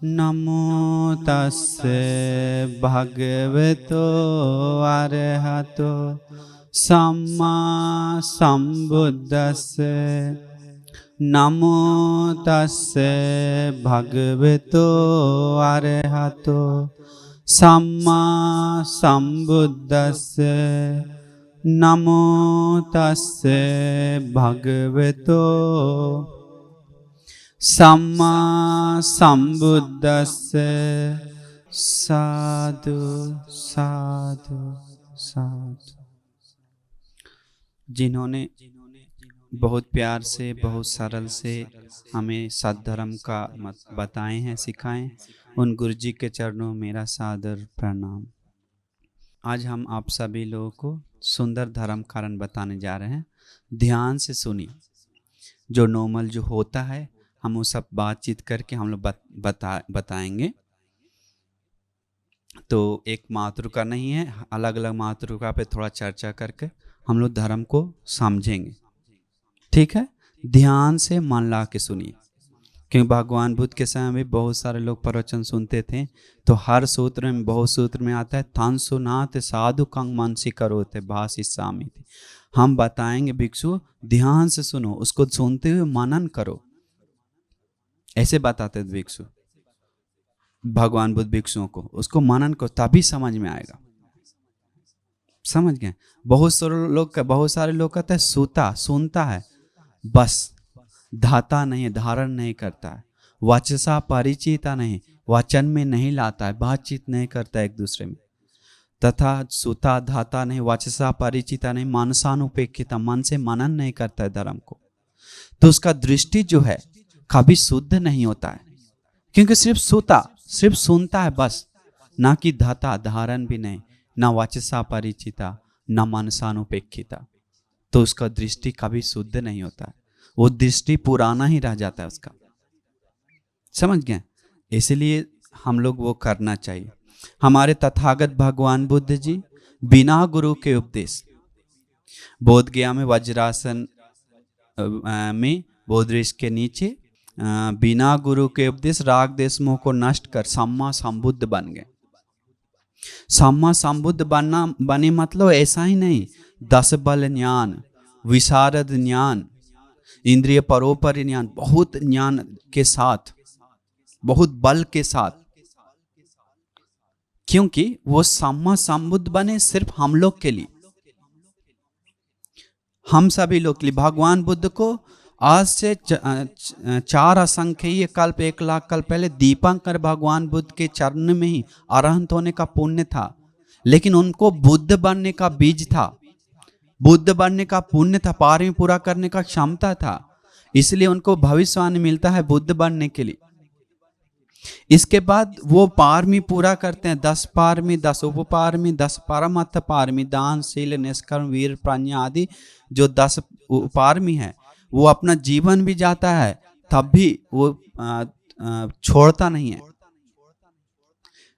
नमो तस्से भगवतो अरहतो सम्मा संबुद्दस्से। नमो तस्से भगवतो अरहतो सम्मा संबुद्दस्से। नमो तस्से भगवतो सम्मा संबुद्दस्से। साधु साधु साधु। जिन्होंने बहुत प्यार से, बहुत सरल से हमें सद्धर्म का मत बताए हैं, सिखाएं, उन गुरु जी के चरणों में मेरा सादर प्रणाम। आज हम आप सभी लोगों को सुंदर धर्म कारण बताने जा रहे हैं। ध्यान से सुनिए। जो नॉर्मल जो होता है हम वो सब बातचीत करके हम लोग बताएंगे। तो एक मातृका नहीं है, अलग अलग मातृका पे थोड़ा चर्चा करके हम लोग धर्म को समझेंगे। ठीक है, ध्यान से मन ला के सुनिए, क्योंकि भगवान बुद्ध के समय में बहुत सारे लोग प्रवचन सुनते थे। तो हर सूत्र में, बहुत सूत्र में आता है थान सुनाते साधु कंग मनसी करोते भाषी सामी। हम बताएंगे भिक्षु ध्यान से सुनो, उसको सुनते हुए मनन करो। ऐसे बताते थे भिक्षु, भगवान बुद्ध भिक्षुओं को, उसको मनन को तभी समझ में आएगा। समझ गए? बहुत सारे लोग कहते हैं सूता सुनता है बस, धाता नहीं, धारण नहीं करता है, वाचसा परिचिता नहीं, वचन में नहीं लाता है, बातचीत नहीं करता है एक दूसरे में। तथा सूता धाता नहीं, वाचसा परिचिता नहीं, मानसानुपेक्षिता, मन से मनन नहीं करता है धर्म को। तो उसका दृष्टि जो है कभी शुद्ध नहीं होता है, क्योंकि सिर्फ सुनता है बस, ना कि धाता, धारण भी नहीं, ना वाचसा परिचिता, ना मनसानुपेक्षिता। तो उसका दृष्टि कभी शुद्ध नहीं होता है, वो दृष्टि पुराना ही रह जाता है उसका। समझ गए? इसलिए हम लोग वो करना चाहिए। हमारे तथागत भगवान बुद्ध जी बिना गुरु के उपदेश, बोध गया में वज्रासन में बोध ऋषि के नीचे बिना गुरु के उपदेश राग देश मोह को नष्ट कर सम्मा संबुद्ध बन गए। सम्मा संबुद्ध बने मतलब ऐसा ही नहीं, 10 बल ज्ञान, विशारद ज्ञान, इंद्रिय परोपरि ज्ञान, बहुत ज्ञान के साथ, बहुत बल के साथ। क्योंकि वो सम्मा संबुद्ध बने सिर्फ हम लोग के लिए, हम सभी लोग के लिए। भगवान बुद्ध को आज से 4 असंख्यीय कल्प, 1 लाख कल्प पहले दीपंकर भगवान बुद्ध के चरण में ही अरहंत होने का पुण्य था, लेकिन उनको बुद्ध बनने का बीज था, बुद्ध बनने का पुण्य था, पारमी पूरा करने का क्षमता था, इसलिए उनको भविष्यवाणी मिलता है बुद्ध बनने के लिए। इसके बाद वो पारमी पूरा करते हैं, 10 पारमी, 10 उपपारमी, 10 परमहत्थ पारमी, दान शील निष्कर्म वीर प्रज्ञा आदि जो 10 पारमी है, वो अपना जीवन भी जाता है तब भी वो छोड़ता नहीं है।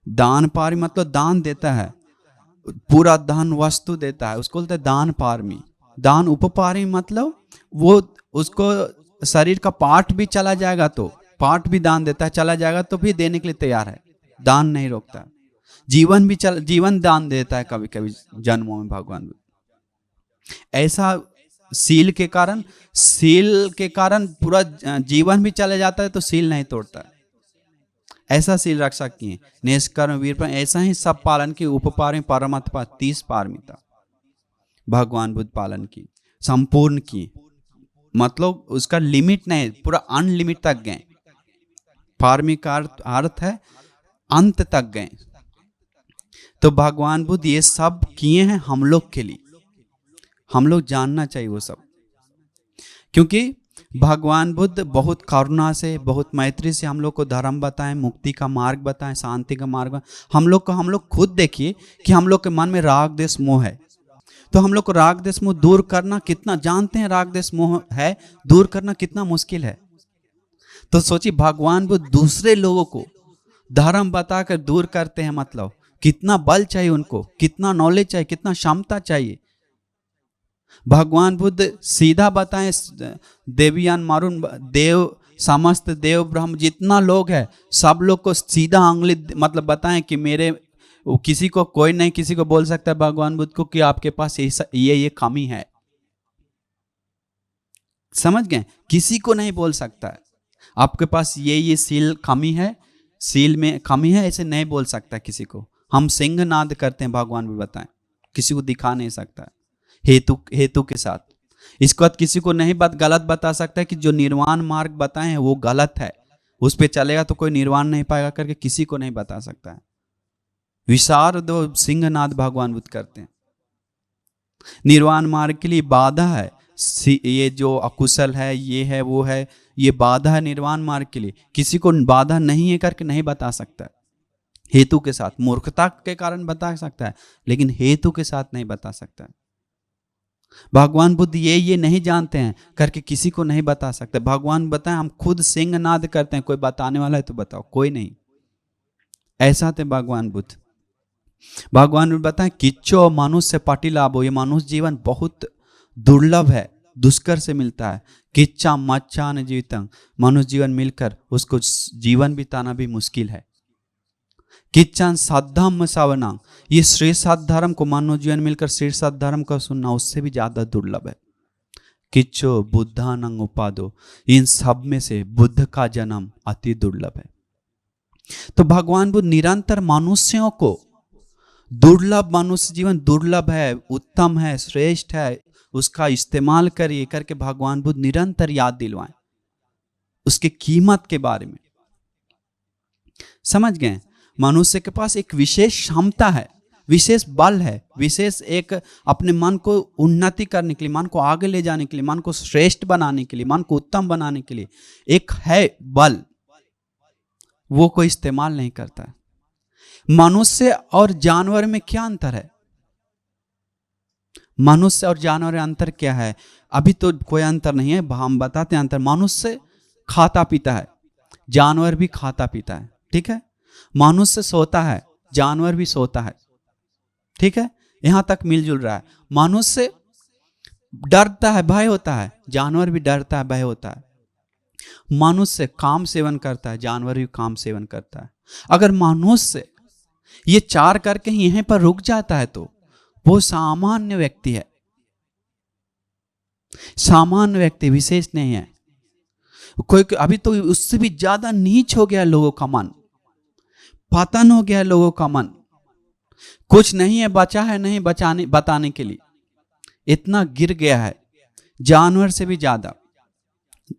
दान पारमी मतलब दान देता है, पूरा धन वस्तु देता है, उसको बोलते हैं दान पारमी। दान उपपारमी मतलब वो उसको शरीर का पार्ट भी चला जाएगा तो पार्ट भी दान देता है, चला जाएगा तो भी देने के लिए तैयार है, दान नहीं रोकता। जीवन दान देता है कभी कभी जन्मों में भगवान। ऐसा सील के कारण पूरा जीवन भी चले जाता है तो सील नहीं तोड़ता है। ऐसा सील रक्षा किए, निष्कर्म वीर, ऐसा ही सब पालन की। उपपारमी परमहत्थ 30 पारमिता भगवान बुद्ध पालन की, संपूर्ण की, मतलब उसका लिमिट नहीं, पूरा अनलिमिट तक गए। पारमी का अर्थ है अंत तक गए। तो भगवान बुद्ध ये सब किए हैं हम लोग के लिए, हम लोग जानना चाहिए वो सब। क्योंकि भगवान बुद्ध बहुत करुणा से, बहुत मैत्री से हम लोग को धर्म बताएं, मुक्ति का मार्ग बताएं, शांति का मार्ग। हम लोग खुद देखिए कि हम लोग के मन में राग देश मोह है, तो हम लोग को राग देश मोह दूर करना कितना, जानते हैं राग देश मोह है, दूर करना कितना मुश्किल है। तो सोचिए भगवान बुद्ध दूसरे लोगों को धर्म बताकर दूर करते हैं, मतलब कितना बल चाहिए उनको, कितना नॉलेज चाहिए, कितना क्षमता चाहिए। भगवान बुद्ध सीधा बताएं, देवयान मारुन देव समस्त देव ब्रह्म जितना लोग है सब लोग को सीधा उंगली मतलब बताएं कि मेरे, किसी को कोई नहीं किसी को बोल सकता है भगवान बुद्ध को कि आपके पास ये कमी है। समझ गए? किसी को नहीं बोल सकता है आपके पास ये सील कमी है, सील में कमी है, ऐसे नहीं बोल सकता किसी को। हम सिंह नाद करते हैं भगवान भी बताएं, किसी को दिखा नहीं सकता है हेतु के साथ। इसके बाद किसी को नहीं गलत बता सकता है कि जो निर्वाण मार्ग बताए हैं वो गलत है, उस पे चलेगा तो कोई निर्वाण नहीं पाएगा करके किसी को नहीं बता सकता है। विशारद सिंहनाद भगवान बुद्ध करते हैं। निर्वाण मार्ग के लिए बाधा है, ये जो अकुशल है ये है वो है, ये बाधा है निर्वाण मार्ग के लिए। किसी को बाधा नहीं है करके नहीं बता सकता है, हेतु के साथ। मूर्खता के कारण बता सकता है लेकिन हेतु के साथ नहीं बता सकता है। भगवान बुद्ध ये नहीं जानते हैं करके किसी को नहीं बता सकते। भगवान बताएं हम खुद सिंहनाद करते हैं, कोई बताने वाला है तो बताओ, कोई नहीं। ऐसा थे भगवान बुद्ध। भगवान बुद्ध बताएं किच्चो मनुष्य पाटिलाभो, ये मनुष्य जीवन बहुत दुर्लभ है, दुष्कर से मिलता है। किच्चा मच्चा न जीवितं, मनुष्य जीवन मिलकर उसको जीवन बिताना भी मुश्किल है। किच्चन साधम सावना, ये श्रेष्ठ धर्म को मानव जीवन मिलकर श्रेष्ठ धर्म का सुनना उससे भी ज्यादा दुर्लभ है। किच्चो बुद्धानंग उपादो, इन सब में से बुद्ध का जन्म अति दुर्लभ है। तो भगवान बुद्ध निरंतर मनुष्यों को दुर्लभ, मनुष्य जीवन दुर्लभ है, उत्तम है, श्रेष्ठ है, उसका इस्तेमाल करिए करके भगवान बुद्ध निरंतर याद दिलवाएं उसकी कीमत के बारे में। समझ गए? मनुष्य के पास एक विशेष क्षमता है, विशेष बल है, विशेष एक अपने मन को उन्नति करने के लिए, मन को आगे ले जाने के लिए, मन को श्रेष्ठ बनाने के लिए, मन को उत्तम बनाने के लिए एक है बल, वो कोई इस्तेमाल नहीं करता है। मनुष्य और जानवर में क्या अंतर है? मनुष्य और जानवर में अंतर क्या है? अभी तो कोई अंतर नहीं है, हम बताते हैं अंतर। मनुष्य खाता पीता है, जानवर भी खाता पीता है, ठीक है। मनुष्य सोता है, जानवर भी सोता है, ठीक है, यहां तक मिलजुल रहा है। मनुष्य डरता है, भय होता है, जानवर भी डरता है, भय होता है। मनुष्य काम सेवन करता है, जानवर भी काम सेवन करता है। अगर मनुष्य ये चार करके यहीं पर रुक जाता है तो वो सामान्य व्यक्ति है, सामान्य व्यक्ति, विशेष नहीं है। कोई अभी तो उससे भी ज्यादा नीच हो गया लोगों का मन, पतन हो गया लोगों का मन, कुछ नहीं है बचा है नहीं बताने के लिए, इतना गिर गया है, जानवर से भी ज्यादा।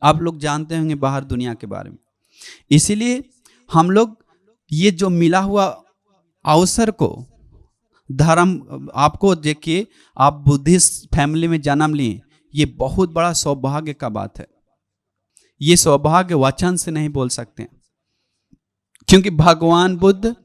आप लोग जानते होंगे बाहर दुनिया के बारे में। इसीलिए हम लोग ये जो मिला हुआ अवसर को, धर्म, आपको देखिए आप बुद्धिस्ट फैमिली में जन्म लिए, ये बहुत बड़ा सौभाग्य का बात है। ये सौभाग्य वचन से नहीं बोल सकते, क्योंकि भगवान बुद्ध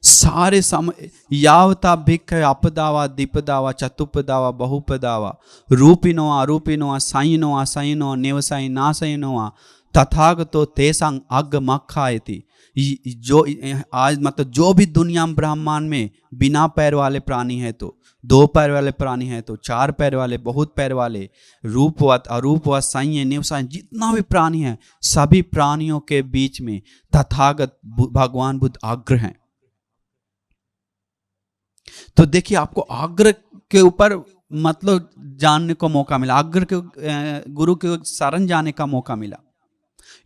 सारे समय यावता भिक्ख अपदावा दीपदावा चतुपदावा बहुपदावा रूपिनो अरूपिनो साइनो असैनो नेवसाई नासैनो तथागतो तेसंग अग मक्खायति। जो आज मतलब जो भी दुनिया में ब्रह्मांड में बिना पैर वाले प्राणी है, तो दो पैर वाले प्राणी है, तो चार पैर वाले, बहुत पैर वाले, रूपवत अरूपवत साई नेवसाई, जितना भी प्राणी है सभी प्राणियों के बीच में तथागत भगवान बुद्ध अग्र हैं। तो देखिए आपको अग्र के ऊपर मतलब जानने को मौका मिला, अग्र के गुरु के शरण जाने का मौका मिला।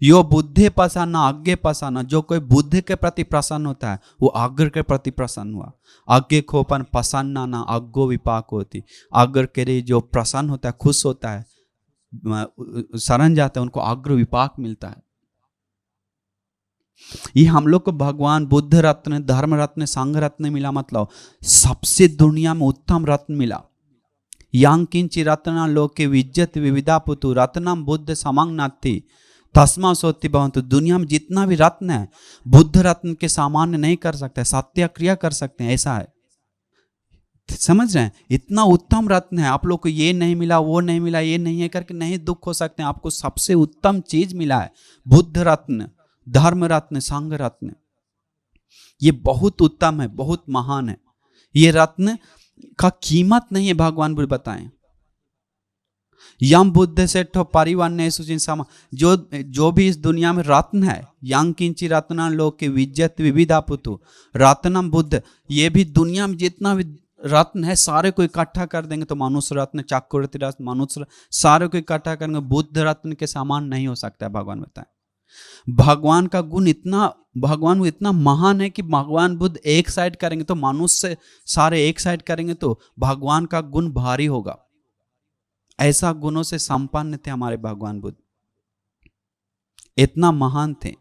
यो बुद्धे प्रसन्न आज्ञे प्रसन्न, जो कोई बुद्ध के प्रति प्रसन्न होता है वो अग्र के प्रति प्रसन्न हुआ। आज्ञे खोपन प्रसन्न ना अग्गो विपाक होती, अग्र के लिए जो प्रसन्न होता है, खुश होता है, शरण जाता है, उनको अग्र विपाक मिलता है। ये हम लोग को भगवान बुद्ध रत्न, धर्म रत्न, संघ रत्न मिला, मतलब सबसे दुनिया में उत्तम रत्न मिला। यांग किंची रत्ना लोके विज्जत विविधा पुतु रत्नम बुद्ध समंग नाथी तस्मा सोति भवन्तु। दुनिया में जितना भी रत्न है बुद्ध रत्न के सामान्य नहीं कर सकते, सत्याक्रिया कर सकते हैं, ऐसा है। समझ रहे हैं? इतना उत्तम रत्न है, आप लोग को ये नहीं मिला, वो नहीं मिला, ये नहीं है करके नहीं दुख हो सकते हैं। आपको सबसे उत्तम चीज मिला है, बुद्ध रत्न, धर्म रत्न, संघ रत्न। ये बहुत उत्तम है, बहुत महान है। ये रत्न का कीमत नहीं है, भगवान बुद्ध बताएं। यम बुद्ध से ठो परिवार ने सुचिन समा, जो भी इस दुनिया में रत्न है, यंग किंची रत्ना लोक के विज्जत विविधा पुतु रत्नम बुद्ध, ये भी दुनिया में जितना भी रत्न है सारे को इकट्ठा कर देंगे तो मनुष्य रत्न, चक्रवर्ती रत्न, मनुष्य सारे को इकट्ठा करेंगे, बुद्ध रत्न के समान नहीं हो सकता है। भगवान बताएं, भगवान का गुण इतना, भगवान इतना महान है कि भगवान बुद्ध एक साइड करेंगे तो मनुष्य सारे एक साइड करेंगे तो भगवान का गुण भारी होगा। ऐसा गुणों से संपन्न थे हमारे भगवान बुद्ध, इतना महान थे।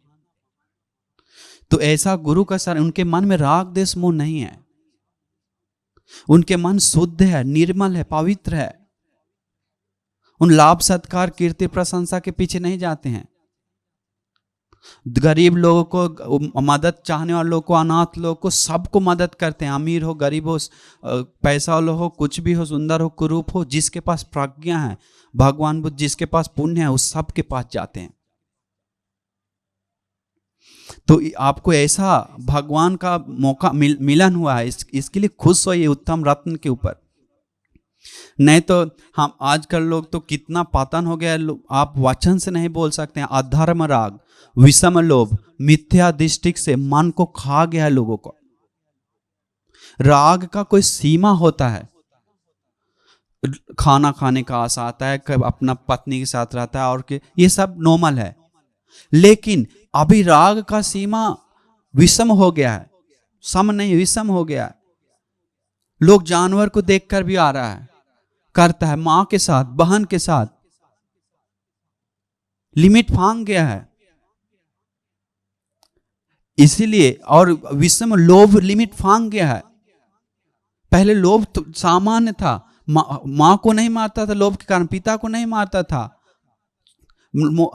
तो ऐसा गुरु का सर, उनके मन में राग देश मोह नहीं है, उनके मन शुद्ध है, निर्मल है, पवित्र है। उन लाभ सत्कार कीर्ति प्रशंसा के पीछे नहीं जाते हैं। गरीब लोगों को मदद चाहने वाले लोगों को, अनाथ लोगों को, सबको मदद करते हैं। अमीर हो, गरीब हो, पैसा वाला हो, कुछ भी हो, सुंदर हो, कुरूप हो, जिसके पास प्रज्ञा है, भगवान बुद्ध जिसके पास पुण्य है, उस सब के पास जाते हैं। तो आपको ऐसा भगवान का मौका मिलन हुआ है, इसके लिए खुश होइए उत्तम रत्न के ऊपर। नहीं तो हम आजकल लोग तो कितना पतन हो गया है, आप वचन से नहीं बोल सकते हैं। अधर्म राग, विषम लोभ, मिथ्या दृष्टि से मन को खा गया है लोगों को। राग का कोई सीमा होता है, खाना खाने का आशा आता है, कब अपना पत्नी के साथ रहता है, और ये सब नॉर्मल है। लेकिन अभी राग का सीमा विषम हो गया है, सम नहीं विषम हो गया है। लोग जानवर को देखकर भी आ रहा है, करता है, मां के साथ, बहन के साथ, लिमिट फांग गया है। इसीलिए, और विषम लोभ लिमिट फांग गया है। पहले लोभ तो सामान्य था, मां को नहीं मारता था लोभ के कारण, पिता को नहीं मारता था।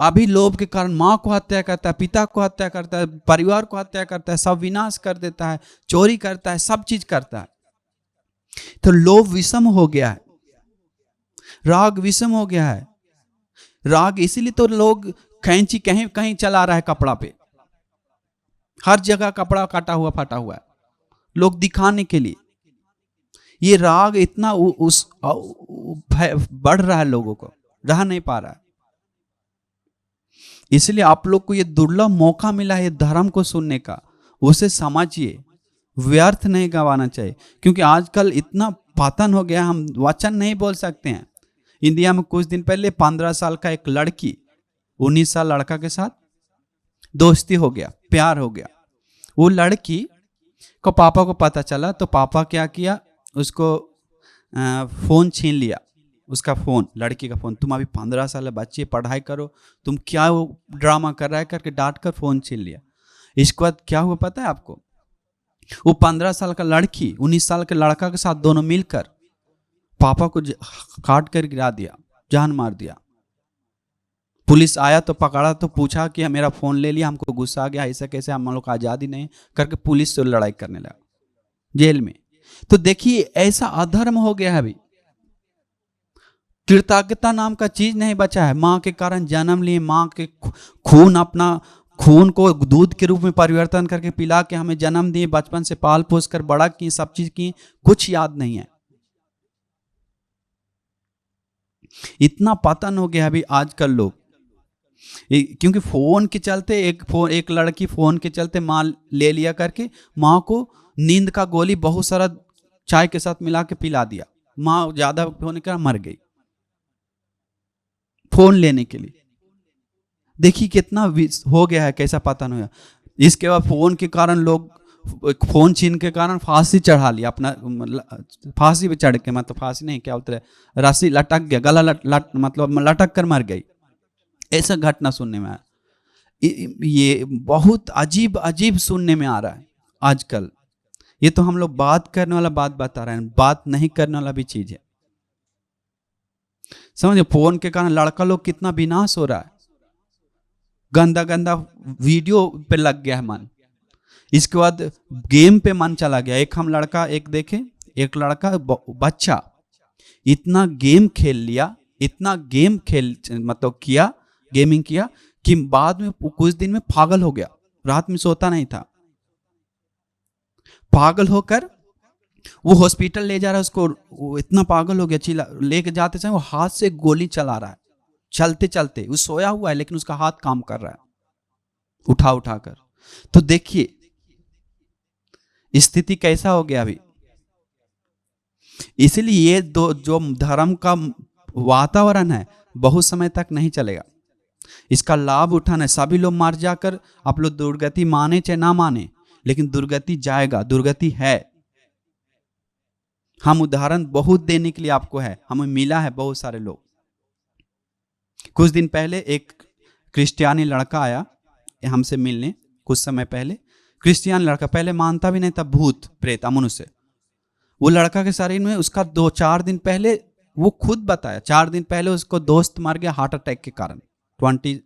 अभी लोभ के कारण मां को हत्या करता है, पिता को हत्या करता है, परिवार को हत्या करता है, सब विनाश कर देता है, चोरी करता है, सब चीज करता है। तो लोभ विषम हो गया है, राग विषम हो गया है। राग इसीलिए तो लोग कैंची कहीं कहीं चला रहा है, कपड़ा पे हर जगह कपड़ा काटा हुआ फटा हुआ है, लोग दिखाने के लिए। ये राग इतना बढ़ रहा है, लोगों को रह नहीं पा रहा है। इसलिए आप लोग को ये दुर्लभ मौका मिला है धर्म को सुनने का, उसे समझिए, व्यर्थ नहीं गंवाना चाहिए। क्योंकि आजकल इतना पतन हो गया, हम वचन नहीं बोल सकते हैं। इंडिया में कुछ दिन पहले 15 साल का एक लड़की 19 साल लड़का के साथ दोस्ती हो गया, प्यार हो गया। वो लड़की को पापा को पता चला तो पापा क्या किया, उसको फोन छीन लिया, उसका फोन, लड़की का फोन। तुम अभी 15 साल बच्चे, पढ़ाई करो, तुम क्या वो ड्रामा कर रहा है करके डांट कर फोन छीन लिया। इसके बाद क्या हुआ पता है आपको? वो 15 साल का लड़की 19 साल के लड़का के साथ दोनों मिलकर पापा को काट कर गिरा दिया, जान मार दिया। पुलिस आया तो पकड़ा तो पूछा कि मेरा फोन ले लिया, हमको गुस्सा आ गया, ऐसा कैसे, हम लोग को आजादी नहीं, करके पुलिस से लड़ाई करने लगा जेल में। तो देखिए ऐसा अधर्म हो गया है। अभी कृतज्ञता नाम का चीज नहीं बचा है। मां के कारण जन्म लिए, मां के खून, अपना खून को दूध के रूप में परिवर्तन करके पिला के हमें जन्म दिए, बचपन से पाल पोस कर बड़ा की, सब चीज की, कुछ याद नहीं है। इतना पतन हो गया अभी आजकल लोग, क्योंकि फोन के चलते एक लड़की फोन के चलते मां ले लिया करके मां को नींद का गोली बहुत सारा चाय के साथ मिला के पिला दिया, मां ज्यादा होने का मर गई फोन लेने के लिए। देखिए कितना हो गया है, कैसा पतन हो गया। इसके बाद फोन के कारण लोग, फोन छीन के कारण फांसी चढ़ा लिया अपना, फांसी पे चढ़ के, मतलब फांसी नहीं, क्या होता है, रस्सी लटक गया, गला मतलब लटक कर मर गई। ऐसा घटना सुनने में आया। ये बहुत अजीब अजीब सुनने में आ रहा है आजकल। ये तो हम लोग बात करने वाला बात बता रहे हैं, बात नहीं करने वाला भी चीज है। समझे, फोन के कारण लड़का लोग कितना विनाश हो रहा है, गंदा गंदा वीडियो पे लग गया है मन। इसके बाद गेम पे मन चला गया। एक हम लड़का एक देखे, एक लड़का बच्चा इतना गेम खेल लिया, इतना गेम खेल मतलब किया, गेमिंग किया कि बाद में कुछ दिन में पागल हो गया, रात में सोता नहीं था। पागल होकर वो हॉस्पिटल ले जा रहा है उसको, वो इतना पागल हो गया, चिल्ला, लेके जाते समय वो हाथ से गोली चला रहा है, चलते चलते। वो सोया हुआ है लेकिन उसका हाथ काम कर रहा है उठा उठा कर। तो देखिए स्थिति कैसा हो गया अभी। इसलिए ये दो जो धर्म का वातावरण है बहुत समय तक नहीं चलेगा। इसका लाभ उठाना, सभी लोग मर जाकर, आप लोग दुर्गति माने चाहे ना माने, लेकिन दुर्गति जाएगा, दुर्गति है। हम उदाहरण बहुत देने के लिए आपको है, हमें मिला है बहुत सारे लोग। कुछ दिन पहले एक क्रिश्चियनी लड़का आया हमसे मिलने, कुछ समय पहले। क्रिश्चियन लड़का, पहले मानता भी नहीं था भूत प्रेत अमनुष्य। वो लड़का के शरीर में उसका 2-4 दिन पहले, वो खुद बताया 4 दिन पहले उसको दोस्त मर गया हार्ट अटैक के कारण, 20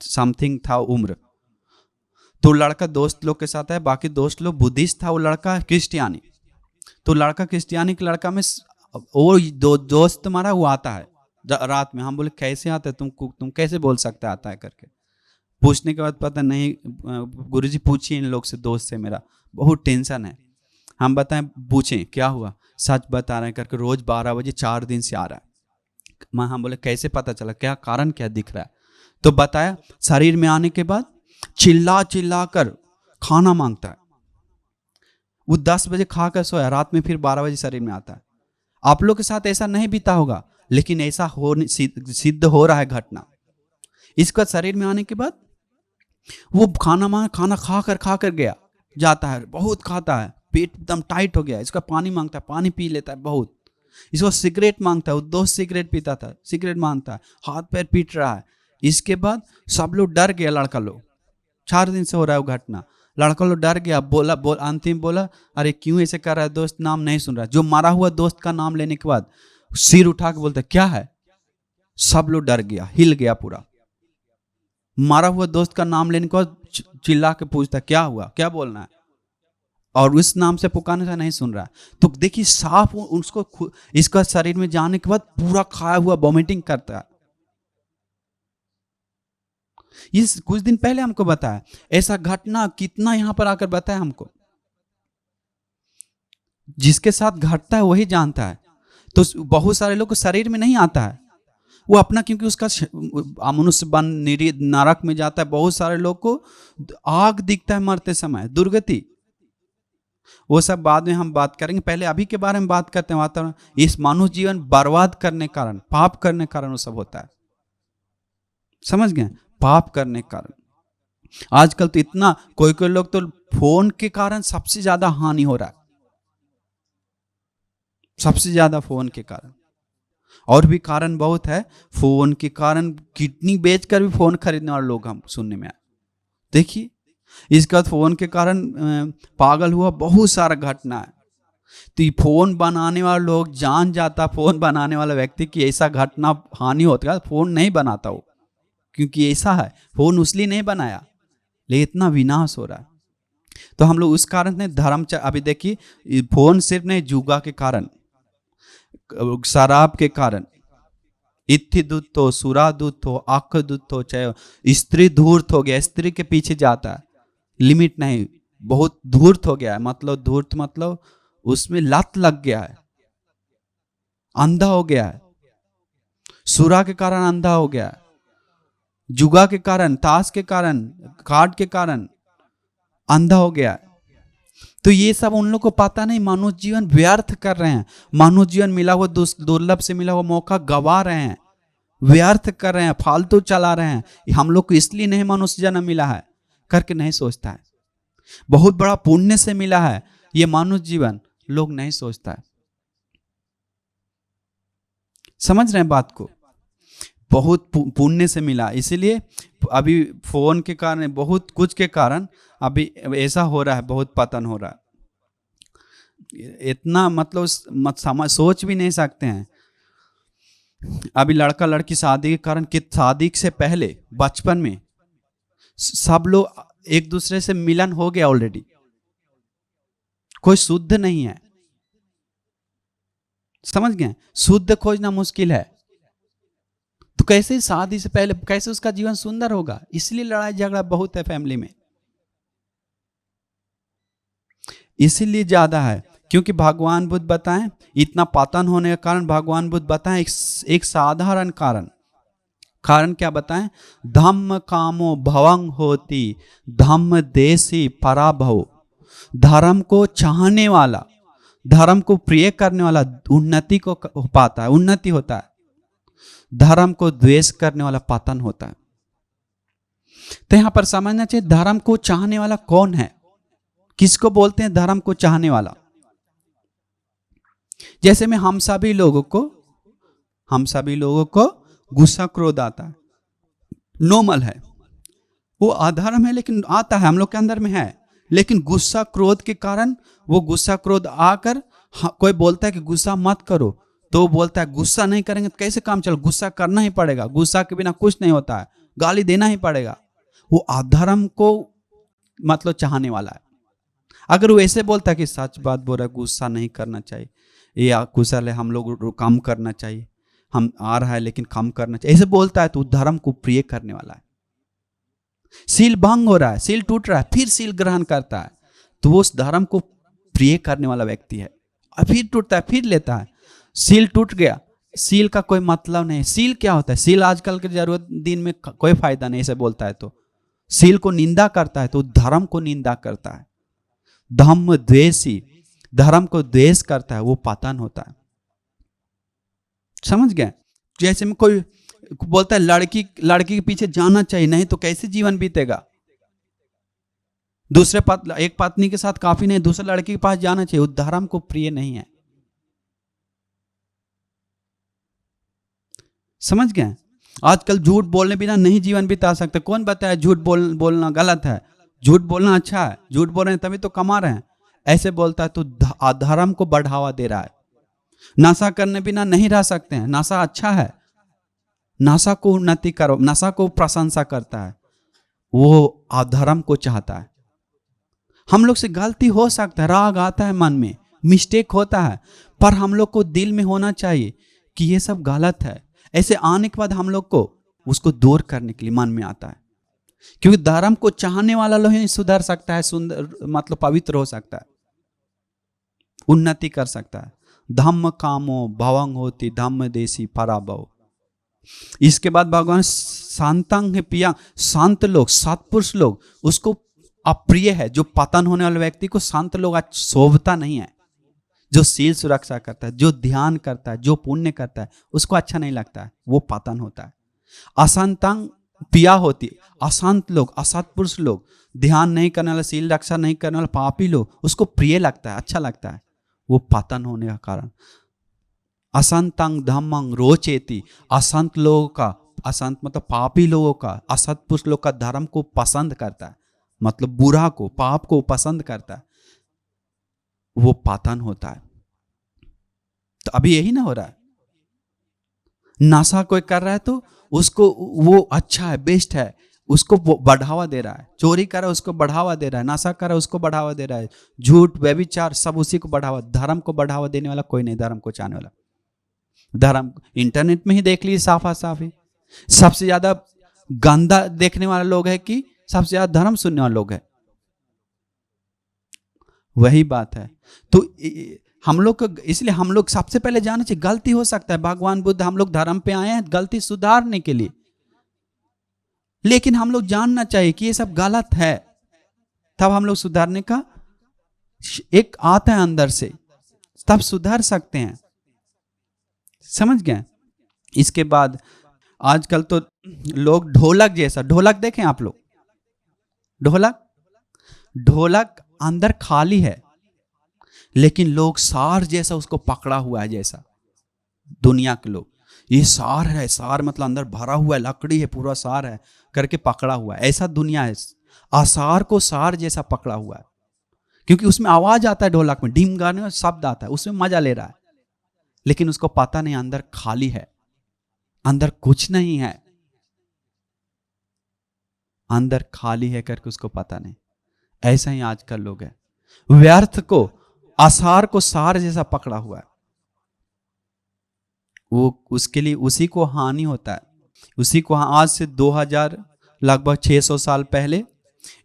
समथिंग था उम्र। तो लड़का दोस्त लोग के साथ है, बाकी दोस्त लोग बुद्धिस्ट था, वो लड़का क्रिश्चियनी। तो लड़का क्रिश्चियनी के लड़का में वो दोस्त तुम्हारा वो आता है रात में। हम बोले कैसे आता है, तुम कैसे बोल सकते आता है करके। पूछने के बाद पता नहीं, गुरुजी पूछिए इन लोग से, दोस्त से मेरा बहुत टेंशन है। हम बताएं, पूछें क्या हुआ, सच बता रहे हैं करके। रोज 12 बजे 4 दिन से आ रहा है। हम बोले कैसे पता चला, क्या कारण क्या दिख रहा है। तो बताया शरीर में आने के बाद चिल्ला चिल्ला कर खाना मांगता है। वो 10 बजे खाकर सोया, रात में फिर 12 बजे शरीर में आता है। आप लोग के साथ ऐसा नहीं बीता होगा, लेकिन ऐसा सिद्ध हो रहा है घटना। इसका शरीर में आने के बाद वो खाना खा कर गया जाता है, बहुत खाता है, पेट एकदम टाइट हो गया। इसका पानी मांगता है, पानी पी लेता है बहुत। इसको सिगरेट मांगता है, वो दोस्त सिगरेट पीता था, सिगरेट मांगता है, हाथ पैर पीट रहा है। इसके बाद सब लोग डर गया, लड़का लोग, 4 दिन से हो रहा है वो घटना। लड़का लोग डर गया, अंतिम बोला अरे क्यों ऐसे कर रहा है, दोस्त नाम नहीं सुन रहा है। जो मरा हुआ दोस्त का नाम लेने के बाद सिर उठा के बोलता क्या है, सब लोग डर गया, हिल गया पूरा। मारा हुआ दोस्त का नाम लेने के बाद चिल्ला के पूछता क्या हुआ, क्या बोलना है, और उस नाम से पुकारने से नहीं सुन रहा। तो देखिए साफ उसको, इसका शरीर में जाने के बाद पूरा खाया हुआ वॉमिटिंग करता है। ये कुछ दिन पहले हमको बताया, ऐसा घटना कितना यहां पर आकर बताया हमको। जिसके साथ घटता है वही जानता है। तो बहुत सारे लोग को शरीर में नहीं आता है वो अपना, क्योंकि उसका मनुष्य बन नरक में जाता है। बहुत सारे लोग को आग दिखता है मरते समय, दुर्गति। वो सब बाद में हम बात करेंगे, पहले अभी के बारे में बात करते हैं। वातावरण, इस मानव जीवन बर्बाद करने कारण, पाप करने कारण वो सब होता है। समझ गए, पाप करने कारण। आजकल तो इतना, कोई कोई लोग तो फोन के कारण सबसे ज्यादा हानि हो रहा है, सबसे ज्यादा फोन के कारण। और भी कारण बहुत है, फोन के कारण किडनी बेचकर भी फोन खरीदने वाले लोग हम सुनने में आए। देखिए इसके बाद फोन के कारण पागल हुआ बहुत सारा घटना है। तो ये फोन बनाने वाले लोग जान जाता, फोन बनाने वाला व्यक्ति की ऐसा घटना हानि होता है, फोन नहीं बनाता वो, क्योंकि ऐसा है, फोन उसलिए नहीं बनाया, लेकिन इतना विनाश हो रहा है। तो हम लोग उस कारण ने धर्म, अभी देखिए फोन सिर्फ नहीं, जुआ के कारण, शराब के कारण, इत्थि दूत हो, सुरा दूत हो, आंख दूत हो, चाहे स्त्री धूर्त हो गया, स्त्री के पीछे जाता है, लिमिट नहीं, बहुत धूर्त हो गया है। मतलब धूर्त मतलब उसमें लत लग गया है, अंधा हो गया है। सुरा के कारण अंधा हो गया है, जुआ के कारण, ताश के कारण, कार्ड के कारण अंधा हो गया है। तो ये सब उन लोग को पता नहीं, मानव जीवन व्यर्थ कर रहे हैं, मानव जीवन मिला हुआ दुर्लभ से मिला हुआ मौका गवा रहे हैं, व्यर्थ कर रहे हैं, फालतू चला रहे हैं। हम लोग को इसलिए नहीं मनुष्य जन्म मिला है करके नहीं सोचता है। बहुत बड़ा पुण्य से मिला है ये मानव जीवन, लोग नहीं सोचता है। समझ रहे हैं बात को, बहुत पुण्य से मिला। इसीलिए अभी फोन के कारण, बहुत कुछ के कारण अभी ऐसा हो रहा है, बहुत पतन हो रहा है। इतना मतलब समझ सोच भी नहीं सकते हैं। अभी लड़का लड़की शादी के कारण, कि शादी से पहले बचपन में सब लोग एक दूसरे से मिलन हो गया ऑलरेडी, कोई शुद्ध नहीं है। समझ गए, शुद्ध खोजना मुश्किल है। तो कैसे शादी से पहले कैसे उसका जीवन सुंदर होगा। इसलिए लड़ाई झगड़ा बहुत है फैमिली में, इसीलिए ज्यादा है क्योंकि भगवान बुद्ध बताएं इतना पतन होने का कारण, भगवान बुद्ध बताएं एक साधारण कारण क्या बताएं? धम्म कामो भवंग होती धम्म देसी पराभव। धर्म को चाहने वाला, धर्म को प्रिय करने वाला उन्नति को पाता है, उन्नति होता है। धर्म को द्वेष करने वाला पतन होता है। तो यहां पर समझना चाहिए धर्म को चाहने वाला कौन है, किसको बोलते हैं धर्म को चाहने वाला। जैसे में हम सभी लोगों को गुस्सा क्रोध आता है, नॉर्मल है, वो अधर्म है लेकिन आता है, हम लोग के अंदर में है। लेकिन गुस्सा क्रोध के कारण वो गुस्सा क्रोध आकर कोई बोलता है कि गुस्सा मत करो, तो वो बोलता है गुस्सा नहीं करेंगे तो कैसे काम चल, गुस्सा करना ही पड़ेगा, गुस्सा के बिना कुछ नहीं होता है, गाली देना ही पड़ेगा। वो अधर्म को मतलब चाहने वाला है। अगर वो ऐसे बोलता है कि सच बात बोल रहा है, गुस्सा नहीं करना चाहिए, ये कुशल है, हम लोग कम करना चाहिए, हम आ रहा है लेकिन कम करना चाहिए, ऐसे बोलता है तो धर्म को प्रिय करने वाला है। सील भंग हो रहा है, सील टूट रहा है, फिर सील ग्रहण करता है तो वो उस धर्म को प्रिय करने वाला व्यक्ति है। और फिर टूटता है, फिर लेता है। सील टूट गया, सील का कोई मतलब नहीं। सील क्या होता है? सील आजकल के जरूरत दिन में कोई फायदा नहीं, ऐसे बोलता है तो सील को निंदा करता है, तो धर्म को निंदा करता है। धम्म द्वेषी, धर्म को द्वेष करता है, वो पतन होता है। समझ गए? जैसे में कोई बोलता है लड़की के पीछे जाना चाहिए, नहीं तो कैसे जीवन बीतेगा। एक पत्नी के साथ काफी नहीं, दूसरे लड़की के पास जाना चाहिए, वो धर्म को प्रिय नहीं है। समझ गए? आजकल झूठ बोलने बिना नहीं जीवन बिता सकते। कौन बताया झूठ बोलना गलत है? झूठ बोलना अच्छा है, झूठ बोल रहे हैं तभी तो कमा रहे हैं। ऐसे बोलता है तो अधर्म को बढ़ावा दे रहा है। नशा करने बिना नहीं रह सकते हैं, नशा अच्छा है, नशा को उन्नति करो, नशा को प्रशंसा करता है, वो अधर्म को चाहता है। हम लोग से गलती हो सकता है, राग आता है मन में, मिस्टेक होता है, पर हम लोग को दिल में होना चाहिए कि ये सब गलत है। ऐसे आने के बाद हम लोग को उसको दूर करने के लिए मन में आता है, क्योंकि धर्म को चाहने वाला लोग ही सुधर सकता है, सुंदर मतलब पवित्र हो सकता है, उन्नति कर सकता है। धम्म कामो भवंग होती धम्म देसी पराभव। इसके बाद भगवान शांतंग है पिया, शांत लोग, सत्पुरुष लोग उसको अप्रिय है। जो पतन होने वाले व्यक्ति को शांत लोग आज शोभता नहीं है। जो शील सुरक्षा करता है, जो ध्यान करता है, जो पुण्य करता है, उसको अच्छा नहीं लगता है, वो पतन होता है। अशांतंग पिया होती, अशांत लोग, असत्पुरुष लोग, ध्यान नहीं करने वाला, शील रक्षा नहीं करने वाला पापी लोग, उसको प्रिय लगता है, अच्छा लगता है, वो पतन होने का कारण। असंतंग धम्मंग रोचेती, असंत लोगों का, असंत मतलब पापी लोगों का, असत्पुरुष लोग का धर्म को पसंद करता है, मतलब बुरा को, पाप को पसंद करता है, वो पतन होता है। तो अभी यही ना हो रहा है। नशा कोई कर रहा है तो उसको वो अच्छा है, बेस्ट है, उसको बढ़ावा दे रहा है। चोरी कर रहा है उसको बढ़ावा दे रहा है, नशा कर रहा है उसको बढ़ावा दे रहा है, झूठ व्यभिचार सब उसी को बढ़ावा। धर्म को बढ़ावा देने वाला कोई नहीं, धर्म को चाहने वाला। धर्म इंटरनेट में ही देख लीजिए, साफा साफी सबसे ज्यादा गंदा देखने वाला लोग है कि सबसे ज्यादा धर्म सुनने वाले लोग है। वही बात है। तो हम लोग, इसलिए हम लोग सबसे पहले जानना चाहिए गलती हो सकता है। भगवान बुद्ध हम लोग धर्म पे आए हैं गलती सुधारने के लिए, लेकिन हम लोग जानना चाहिए कि ये सब गलत है, तब हम लोग सुधारने का एक आता है अंदर से, तब सुधार सकते हैं। समझ गए? इसके बाद आजकल तो लोग ढोलक जैसा, ढोलक देखें आप लोग, ढोलक अंदर खाली है लेकिन लोग सार जैसा उसको पकड़ा हुआ है, जैसा दुनिया के लोग ये सार है, सार मतलब अंदर भरा हुआ है, लकड़ी है, पूरा सार है करके पकड़ा हुआ है, ऐसा दुनिया है। आसार को सार जैसा पकड़ा हुआ है, क्योंकि उसमें आवाज आता है, ढोलक में डीम गाने में शब्द आता है, उसमें मजा ले रहा है, लेकिन उसको पता नहीं अंदर खाली है, अंदर कुछ नहीं है, अंदर खाली है करके उसको पता नहीं। ऐसा ही आजकल लोग है, व्यर्थ को, आसार को सार जैसा पकड़ा हुआ है, वो उसके लिए उसी को हानि होता है, उसी को। आज से 2000 लगभग 600 साल पहले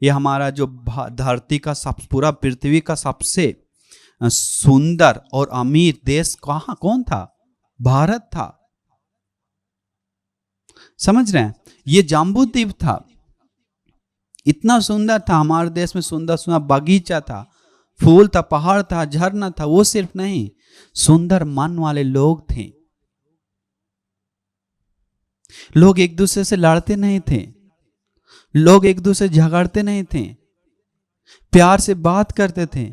ये हमारा जो धरती का पूरा पृथ्वी का सबसे सुंदर और अमीर देश कहाँ कौन था? भारत था। समझ रहे हैं? ये जाम्बू द्वीप था, इतना सुंदर था। हमारे देश में सुंदर सुंदर बगीचा था, फूल था, पहाड़ था, झरना था। वो सिर्फ नहीं, सुंदर मन वाले लोग थे। लोग एक दूसरे से लड़ते नहीं थे, लोग एक दूसरे से झगड़ते नहीं थे, प्यार से बात करते थे,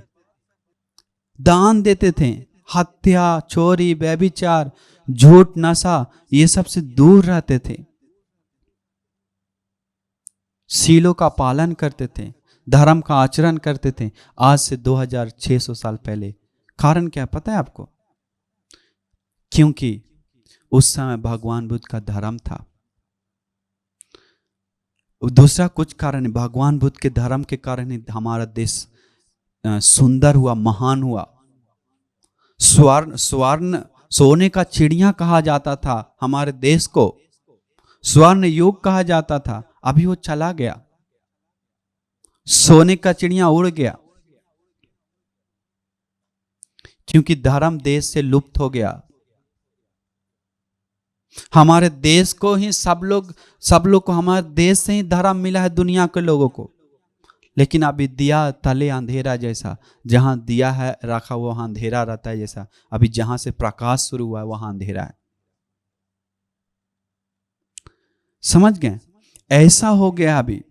दान देते थे। हत्या, चोरी, व्यभिचार, झूठ, नशा, ये सब से दूर रहते थे। सीलों का पालन करते थे, धर्म का आचरण करते थे। आज से 2600 साल पहले। कारण क्या पता है आपको? क्योंकि उस समय भगवान बुद्ध का धर्म था। दूसरा कुछ कारण है, भगवान बुद्ध के धर्म के कारण ही हमारा देश सुंदर हुआ, महान हुआ। स्वर्ण स्वर्ण सोने का चिड़िया कहा जाता था हमारे देश को, स्वर्ण युग कहा जाता था। अभी वो चला गया, सोने का चिड़िया उड़ गया, क्योंकि धर्म देश से लुप्त हो गया। हमारे देश को ही सब लोग को हमारे देश से ही धर्म मिला है दुनिया के लोगों को। लेकिन अभी दिया तले अंधेरा जैसा, जहां दिया है रखा हुआ वहां अंधेरा रहता है जैसा, अभी जहां से प्रकाश शुरू हुआ है वहां अंधेरा है। समझ गए? ऐसा हो गया। अभी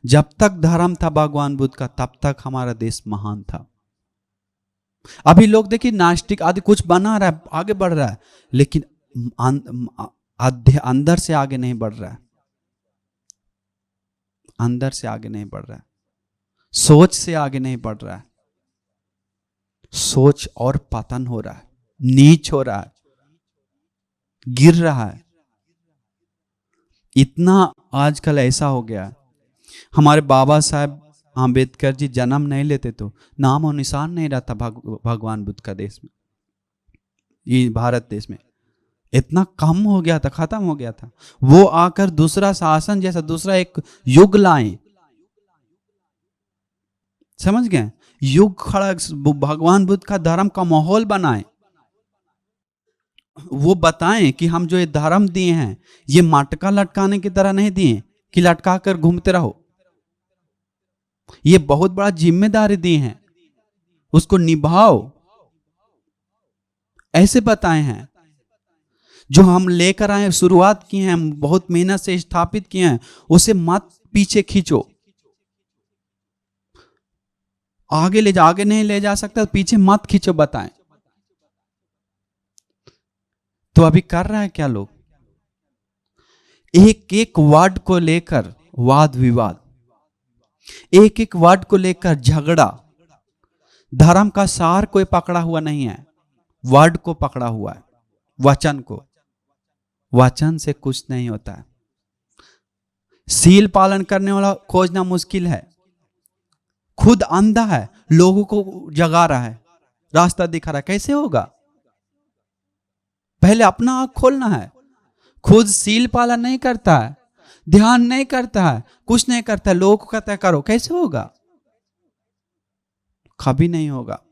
जब तक धर्म था भगवान बुद्ध का, तब तक हमारा देश महान था। अभी लोग देखिए नास्तिक आदि कुछ बना रहा है, आगे बढ़ रहा है, लेकिन अंदर से आगे नहीं बढ़ रहा है, अंदर से आगे नहीं बढ़ रहा है, सोच से आगे नहीं बढ़ रहा है। सोच और पतन हो रहा है, नीच हो रहा है, गिर रहा है। इतना आजकल ऐसा हो गया है। हमारे बाबा साहब आम्बेडकर जी जन्म नहीं लेते तो नाम और निशान नहीं रहता भगवान बुद्ध का देश में, ये भारत देश में। इतना कम हो गया था, खत्म हो गया था। वो आकर दूसरा शासन जैसा दूसरा एक युग लाए। समझ गए? युग खड़ा, भगवान बुद्ध का धर्म का माहौल बनाए। वो बताएं कि हम जो ये धर्म दिए हैं, ये मटका लटकाने की तरह नहीं दिए कि लटका कर घूमते रहो। ये बहुत बड़ा जिम्मेदारी दी है, उसको निभाओ, ऐसे बताए हैं। जो हम लेकर आए, शुरुआत की हैं, हम बहुत मेहनत से स्थापित किए हैं, उसे मत पीछे खींचो। आगे नहीं ले जा सकता, पीछे मत खींचो, बताएं। तो अभी कर रहा है क्या लोग? एक एक वर्ड को लेकर वाद विवाद, एक एक वर्ड को लेकर झगड़ा। धर्म का सार कोई पकड़ा हुआ नहीं है, वर्ड को पकड़ा हुआ है, वचन को। वचन से कुछ नहीं होता है। सील पालन करने वाला खोजना मुश्किल है। खुद अंधा है, लोगों को जगा रहा है, रास्ता दिखा रहा है, कैसे होगा? पहले अपना आंख खोलना है। खुद सील पालन नहीं करता है, ध्यान नहीं करता है, कुछ नहीं करता है, लोगों को कहता है करो, कैसे होगा? कभी नहीं होगा।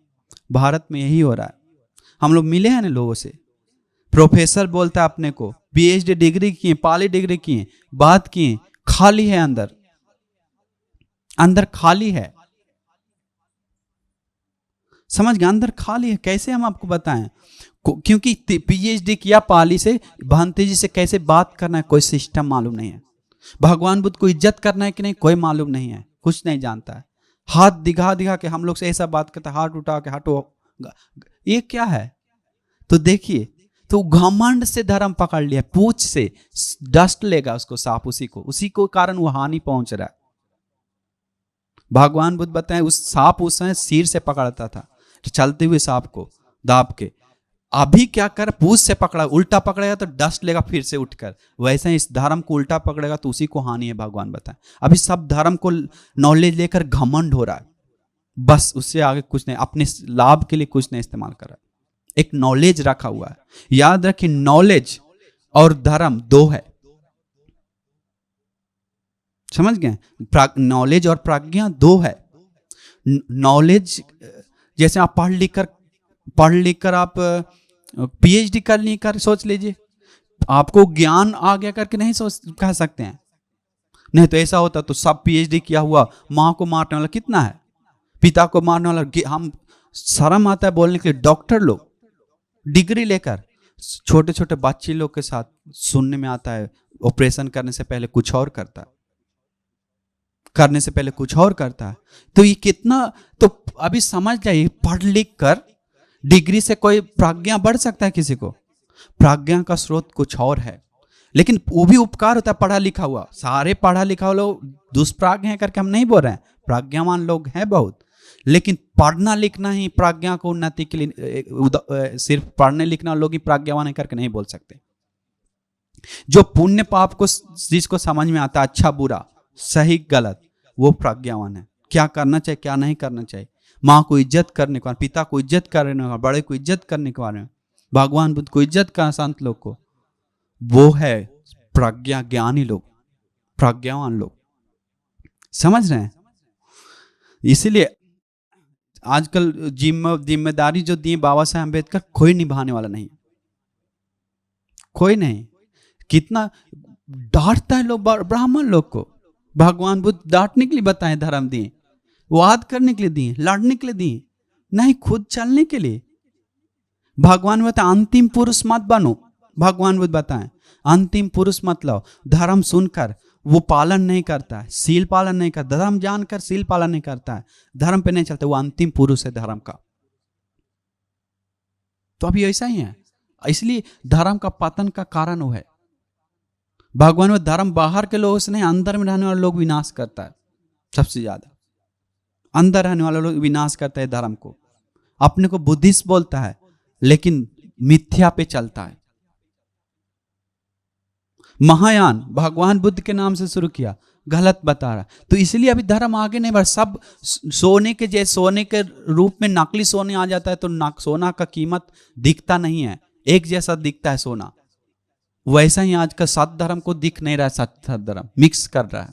भारत में यही हो रहा है। हम लोग मिले हैं ना लोगों से, प्रोफेसर बोलता है अपने को, पीएचडी डिग्री किए, पाली डिग्री किए, बात किए, खाली है अंदर, अंदर खाली है। समझ गए? अंदर खाली है। कैसे हम आपको बताएं? क्योंकि पीएचडी किया पाली से, भांति जी से कैसे बात करना है कोई सिस्टम मालूम नहीं है। भगवान बुद्ध को इज्जत करना है कि नहीं कोई मालूम नहीं है, कुछ नहीं जानता है। हाथ दिखा दिखा के हम लोग से ऐसा बात करता है, हाथ उठा के हटो, ये क्या है? तो देखिए, तो घमंड से धर्म पकड़ लिया, पूछ से डस्ट लेगा उसको सांप, उसी को कारण वो हानि पहुंच रहा है। भगवान बुद्ध बताएं, उस सांप उस समय सिर से पकड़ता था, तो चलते हुए सांप को दाब के। अभी क्या कर, पूछ से पकड़ा, उल्टा पकड़ेगा तो डस्ट लेगा फिर से उठकर। वैसे इस धर्म को उल्टा पकड़ेगा तो उसी को हानि है, भगवान बताएं। अभी सब धर्म को नॉलेज लेकर घमंड हो रहा है, बस उससे आगे कुछ नहीं, अपने लाभ के लिए कुछ नहीं इस्तेमाल कर रहा है। एक नॉलेज रखा हुआ है। याद रखिए, नॉलेज और धर्म दो है। समझ गए? नॉलेज और प्रज्ञा दो है। नॉलेज जैसे आप पढ़ लिख कर आप पीएचडी कर ली कर सोच लीजिए, आपको ज्ञान आ गया करके नहीं सोच कह सकते हैं। नहीं तो ऐसा होता तो सब पीएचडी किया हुआ, माँ को मारने वाला कितना है, पिता को मारने वाला। हम शर्म आता है बोलने के लिए, डॉक्टर लोग डिग्री लेकर छोटे छोटे बच्चे लोग के साथ सुनने में आता है ऑपरेशन करने से पहले कुछ और करता है, करने से पहले कुछ और करता है। तो ये कितना, तो अभी समझ जाइए, पढ़ लिख कर डिग्री से कोई प्रज्ञा बढ़ सकता है किसी को? प्रज्ञा का स्रोत कुछ और है, लेकिन वो भी उपकार होता है पढ़ा लिखा हुआ। सारे पढ़ा लिखा लोग दुष्प्राज्ञ हैं करके हम नहीं बोल रहे हैं, प्रज्ञावान लोग हैं बहुत, लेकिन पढ़ना लिखना ही प्रज्ञा को उन्नति के लिए, सिर्फ पढ़ने लिखना लोग ही प्रज्ञावान है करके नहीं बोल सकते। जो पुण्य पाप को जिसको समझ में आता है, अच्छा बुरा सही गलत, वो प्रज्ञावान है। क्या करना चाहिए क्या नहीं करना चाहिए, माँ को इज्जत करने को, पिता को इज्जत करने को, बड़े को इज्जत करने के बारे में, भगवान बुद्ध को इज्जत करना, संत लोग को, वो है प्रज्ञा ज्ञानी लोग, प्रज्ञावान लोग। समझ रहे हैं? इसीलिए आजकल जिम्मेदारी जो दी बाबा साहब अम्बेडकर, कोई निभाने वाला नहीं, कोई नहीं। कितना डांटता है लोग ब्राह्मण लोग को। भगवान बुद्ध डांटने के लिए बताए धर्म दिए, वाद करने के लिए दिए, लड़ने के लिए दिए, नहीं खुद चलने के लिए। भगवान बताए अंतिम पुरुष मत बनो, भगवान बुद्ध बताएं अंतिम पुरुष मत लो। धर्म सुनकर वो पालन नहीं करता है, सील पालन नहीं करता, धर्म जानकर सील पालन नहीं करता है, धर्म पे नहीं चलता, वो अंतिम पुरुष है धर्म का। तो अभी ऐसा ही है, इसलिए धर्म का पतन का कारण वो है। भगवान में धर्म बाहर के लोगों से नहीं, अंदर में रहने वाले लोग विनाश करता है सबसे ज्यादा। अंदर रहने वाले लोग विनाश करता है धर्म को। अपने को बुद्धिस्ट बोलता है लेकिन मिथ्या पे चलता है। महायान भगवान बुद्ध के नाम से शुरू किया, गलत बता रहा, तो इसलिए अभी धर्म आगे नहीं बढ़। सब सोने के जैसे सोने के रूप में नकली सोने आ जाता है तो सोना का कीमत दिखता नहीं है, एक जैसा दिखता है सोना। वैसा ही आज का सत धर्म को दिख नहीं रहा, सत धर्म मिक्स कर रहा है।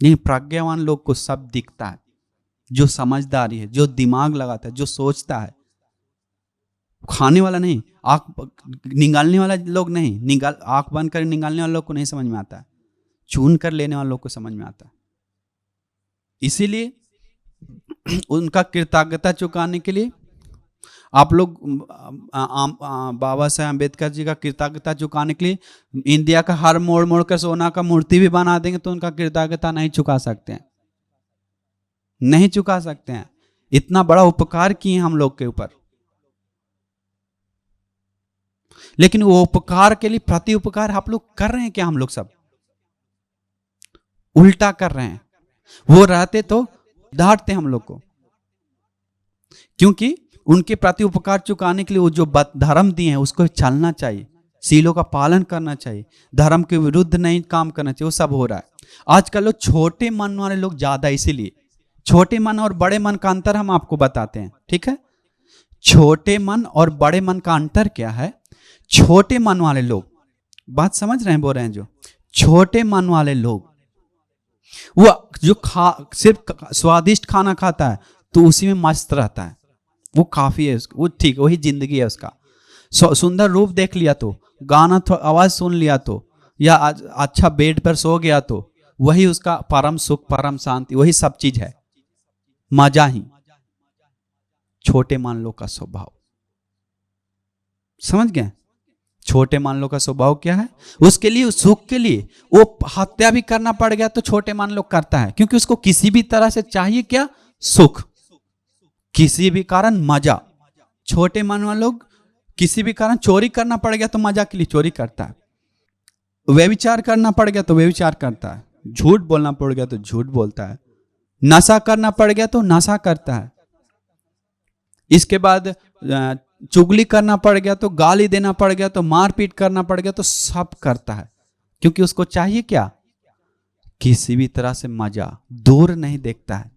नहीं, प्रज्ञावान लोग को सब दिखता है, जो समझदारी है, जो दिमाग लगाता है, जो सोचता है। खाने वाला नहीं, आंख निकालने वाला लोग नहीं, आंख बंद कर निकालने वाले लोग को नहीं समझ में आता है, चून कर लेने वाले लोग को समझ में आता है। इसीलिए उनका कृतज्ञता चुकाने के लिए आप लोग बाबा साहब अम्बेडकर जी का कृतज्ञता चुकाने के लिए इंडिया का हर मोड़ मोड़ कर सोना का मूर्ति भी बना देंगे तो उनका कृतज्ञता नहीं चुका सकते हैं, नहीं चुका सकते हैं। इतना बड़ा उपकार किए हम लोग के ऊपर, लेकिन वो उपकार के लिए प्रति उपकार आप लोग कर रहे हैं क्या? हम लोग सब उल्टा कर रहे हैं। वो रहते तो डांटते हम लोग को, क्योंकि उनके प्रति उपकार चुकाने के लिए वो जो धर्म दिए हैं उसको चलना चाहिए, सीलों का पालन करना चाहिए, धर्म के विरुद्ध नहीं काम करना चाहिए। वो सब हो रहा है आजकल। लोग छोटे मन वाले लोग ज्यादा, इसीलिए छोटे मन और बड़े मन का अंतर हम आपको बताते हैं, ठीक है? छोटे मन और बड़े मन का अंतर क्या है? छोटे मन वाले लोग, बात समझ रहे हैं बोल रहे हैं, जो छोटे मन वाले लोग वो जो सिर्फ स्वादिष्ट खाना खाता है तो उसी में मस्त रहता है, वो काफी है, वो ठीक, वही जिंदगी है उसका। सुंदर रूप देख लिया तो, गाना आवाज सुन लिया तो, या अच्छा बेड पर सो गया तो वही उसका परम सुख, परम शांति, वही सब चीज है, मजा ही। छोटे मन लोग का स्वभाव समझ गए? छोटे मान लो का स्वभाव क्या है? उसके लिए, उस सुख के लिए वो हत्या भी करना पड़ गया तो छोटे मान लो करता है, क्योंकि उसको किसी भी तरह से चाहिए क्या? सुख, किसी भी कारण मजा। छोटे मान वाले लोग किसी भी कारण चोरी करना पड़ गया तो मजा के लिए चोरी करता है, व्यभिचार करना पड़ गया तो व्यभिचार करता है, झूठ बोलना पड़ गया तो झूठ बोलता है, नशा करना पड़ गया तो नशा करता है, इसके बाद चुगली करना पड़ गया तो, गाली देना पड़ गया तो, मारपीट करना पड़ गया तो, सब करता है। क्योंकि उसको चाहिए क्या? किसी भी तरह से मजा, दूर नहीं देखता है।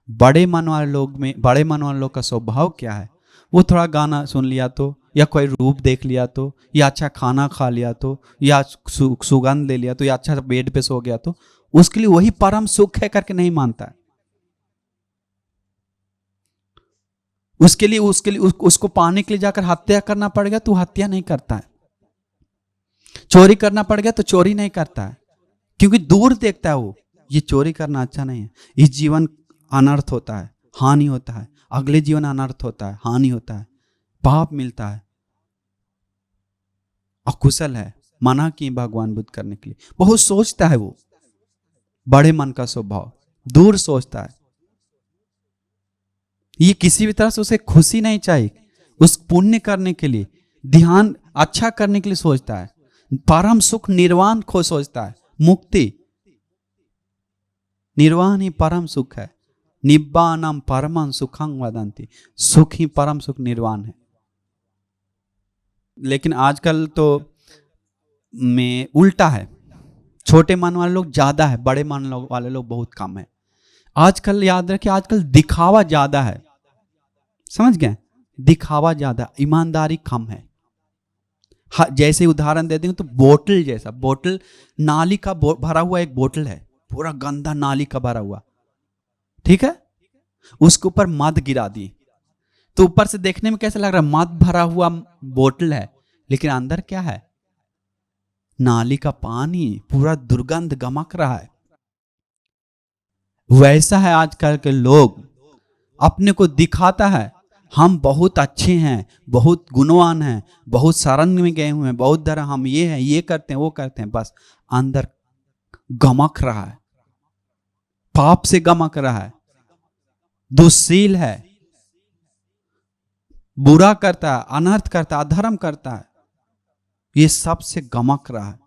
बड़े मन वाले लोग में, बड़े मन वाले लोग का स्वभाव क्या है? वो थोड़ा गाना सुन लिया तो, या कोई रूप देख लिया तो, या अच्छा खाना खा लिया तो, या सुगंध ले लिया तो, या अच्छा बेड पे सो गया तो उसके लिए वही परम सुख है करके नहीं मानता है। उसके लिए उसको पाने के लिए जाकर हत्या करना पड़ेगा तो हत्या नहीं करता है, चोरी करना पड़ेगा तो चोरी नहीं करता है, क्योंकि दूर देखता है वो ये चोरी करना अच्छा नहीं है, इस जीवन अनर्थ होता है, हानि होता है, अगले जीवन अनर्थ होता है, हानि होता है, पाप मिलता है, अकुशल है, मना की भगवान बुद्ध करने के लिए। बहुत सोचता है वो, बड़े मन का स्वभाव, दूर सोचता है। ये किसी भी तरह से उसे खुशी नहीं चाहिए, उस पुण्य करने के लिए, ध्यान अच्छा करने के लिए सोचता है, परम सुख निर्वाण को सोचता है, मुक्ति, निर्वाण ही परम सुख है। निब्बानम परमं सुखं वदंती, सुख ही परम सुख निर्वाण है। लेकिन आजकल तो में उल्टा है, छोटे मन वाले लोग ज्यादा है, बड़े मन वाले लोग बहुत कम है। आजकल याद रखिए, आजकल दिखावा ज्यादा है, समझ गए, दिखावा ज्यादा, ईमानदारी कम है। जैसे उदाहरण दे देंगे तो बोतल जैसा, बोतल नाली का भरा हुआ एक बोतल है, पूरा गंदा नाली का भरा हुआ, ठीक है, उसके ऊपर मद गिरा दी तो ऊपर से देखने में कैसा लग रहा है, मद भरा हुआ बोतल है, लेकिन अंदर क्या है, नाली का पानी, पूरा दुर्गंध गमक रहा है। वैसा है आजकल के लोग, अपने को दिखाता है हम बहुत अच्छे हैं, बहुत गुणवान हैं, बहुत शरण में गए हुए हैं, बहुत तरह हम ये हैं, ये करते हैं, वो करते हैं, बस अंदर गमक रहा है, पाप से गमक रहा है, दुश्शील है, बुरा करता है, अनर्थ करता है, अधर्म करता है, ये सब से गमक रहा है,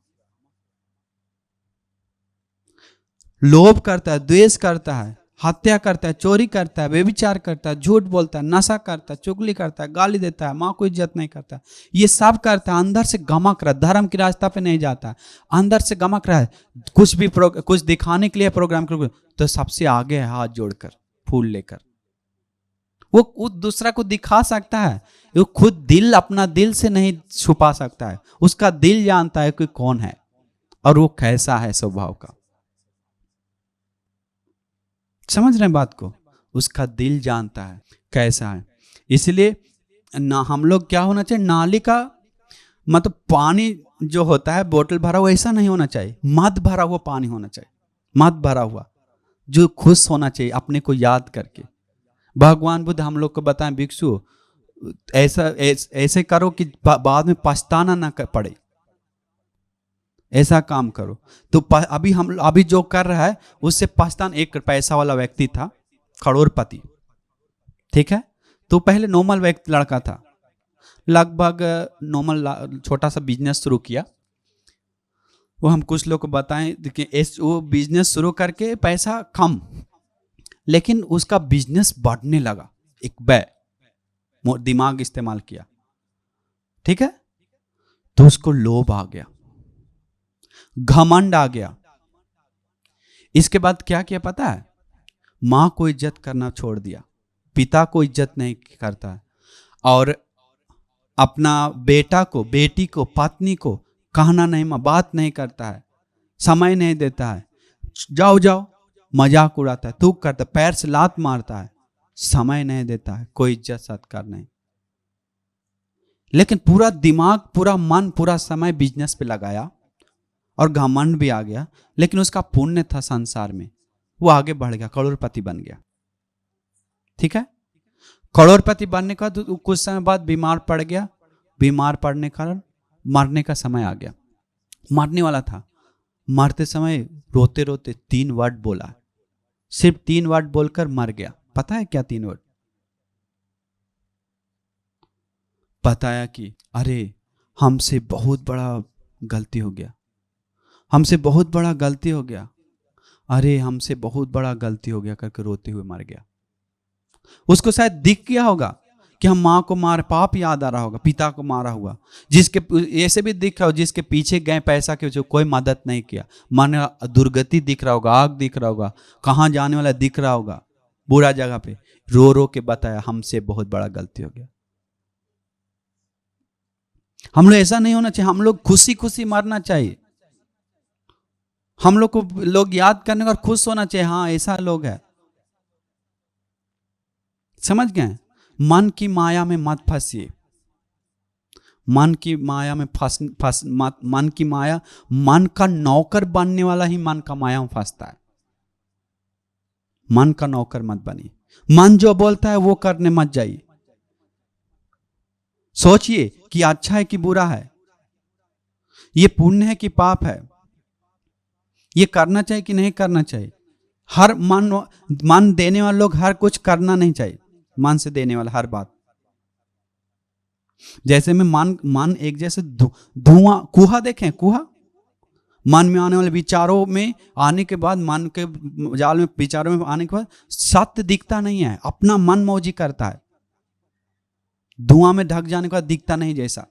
लोभ करता है, द्वेष करता है, हत्या करता है, चोरी करता है, व्यभिचार करता है, झूठ बोलता है, नशा करता है, चुगली करता है, गाली देता है, माँ को इज्जत नहीं करता, ये सब करता है, अंदर से गमक रहा है, धर्म की रास्ता पे नहीं जाता, अंदर से गमक रहा है। कुछ भी कुछ दिखाने के लिए प्रोग्राम कर तो सबसे आगे है, हाथ जोड़कर, फूल लेकर, वो दूसरा को दिखा सकता है, वो खुद दिल, अपना दिल से नहीं छुपा सकता है, उसका दिल जानता है कि कौन है और वो कैसा है स्वभाव का, समझ रहे हैं बात को, उसका दिल जानता है कैसा है। इसलिए ना हम लोग क्या होना चाहिए, नाली का मतलब पानी जो होता है बोतल भरा हुआ ऐसा नहीं होना चाहिए, मद भरा हुआ पानी होना चाहिए, मद भरा हुआ, जो खुश होना चाहिए अपने को याद करके। भगवान बुद्ध हम लोग को बताएं, भिक्षु ऐसे करो कि बाद में पछताना ना पड़े, ऐसा काम करो। तो अभी जो कर रहा है उससे पछतान, एक पैसा वाला व्यक्ति था, करोड़पति, ठीक है, तो पहले नॉर्मल व्यक्ति लड़का था, लगभग नॉर्मल छोटा सा बिजनेस शुरू किया। वो हम कुछ लोग को बताएं कि वो बिजनेस शुरू करके पैसा कम, लेकिन उसका बिजनेस बढ़ने लगा, एक दिमाग इस्तेमाल किया, ठीक है, तो उसको लोभ आ गया, घमंड आ गया। इसके बाद क्या किया पता है, माँ को इज्जत करना छोड़ दिया, पिता को इज्जत नहीं करता है, और अपना बेटा को, बेटी को, पत्नी को कहना नहीं, बात नहीं करता है, समय नहीं देता है, जाओ जाओ मजाक उड़ाता है, थूक करता है, पैर से लात मारता है, समय नहीं देता है, कोई इज्जत सत्कार नहीं। लेकिन पूरा दिमाग, पूरा मन, पूरा समय बिजनेस पे लगाया और घमंड भी आ गया, लेकिन उसका पुण्य था संसार में, वो आगे बढ़ गया, करोड़पति बन गया, ठीक है। करोड़पति बनने का तो कुछ समय बाद बीमार पड़ गया, बीमार पड़ने का मरने का समय आ गया, मरने वाला था, मरते समय रोते रोते 3 वर्ड बोला, सिर्फ 3 वर्ड बोलकर मर गया। पता है क्या 3 वर्ड? बताया कि अरे हमसे बहुत बड़ा गलती हो गया, हमसे बहुत बड़ा गलती हो गया, अरे हमसे बहुत बड़ा गलती हो गया करके रोते हुए मर गया। उसको शायद दिख गया होगा कि हम माँ को मार, पाप याद आ रहा होगा, पिता को मारा हुआ, जिसके ऐसे भी दिख रहा हो जिसके पीछे गए पैसा के, जो कोई मदद नहीं किया, मन दुर्गति दिख रहा होगा, आग दिख रहा होगा, कहाँ जाने वाला दिख रहा होगा, बुरा जगह पे रो रो के बताया हमसे बहुत बड़ा गलती हो गया। हम लोग ऐसा नहीं होना चाहिए, हम लोग खुशी खुशी मरना चाहिए, हम लोग को लोग याद करने का और खुश होना चाहिए, हाँ ऐसा लोग है। समझ गए? मन की माया में मत फंसिए। मन की माया में फंस मत। मन की माया, मन का नौकर बनने वाला ही मन का माया में फंसता है। मन का नौकर मत बनिए। मन जो बोलता है वो करने मत जाइए। सोचिए कि अच्छा है कि बुरा है, ये पुण्य है कि पाप है, ये करना चाहिए कि नहीं करना चाहिए। हर मन देने वाले लोग हर कुछ करना नहीं चाहिए। मन से देने वाला हर बात, जैसे में मन एक जैसे धुआं, कुहा देखें, कुहा मन में आने वाले विचारों में आने के बाद, मन के जाल में विचारों में आने के बाद सत्य दिखता नहीं है, अपना मन मौजी करता है। धुआं में ढक जाने के बाद दिखता नहीं जैसा।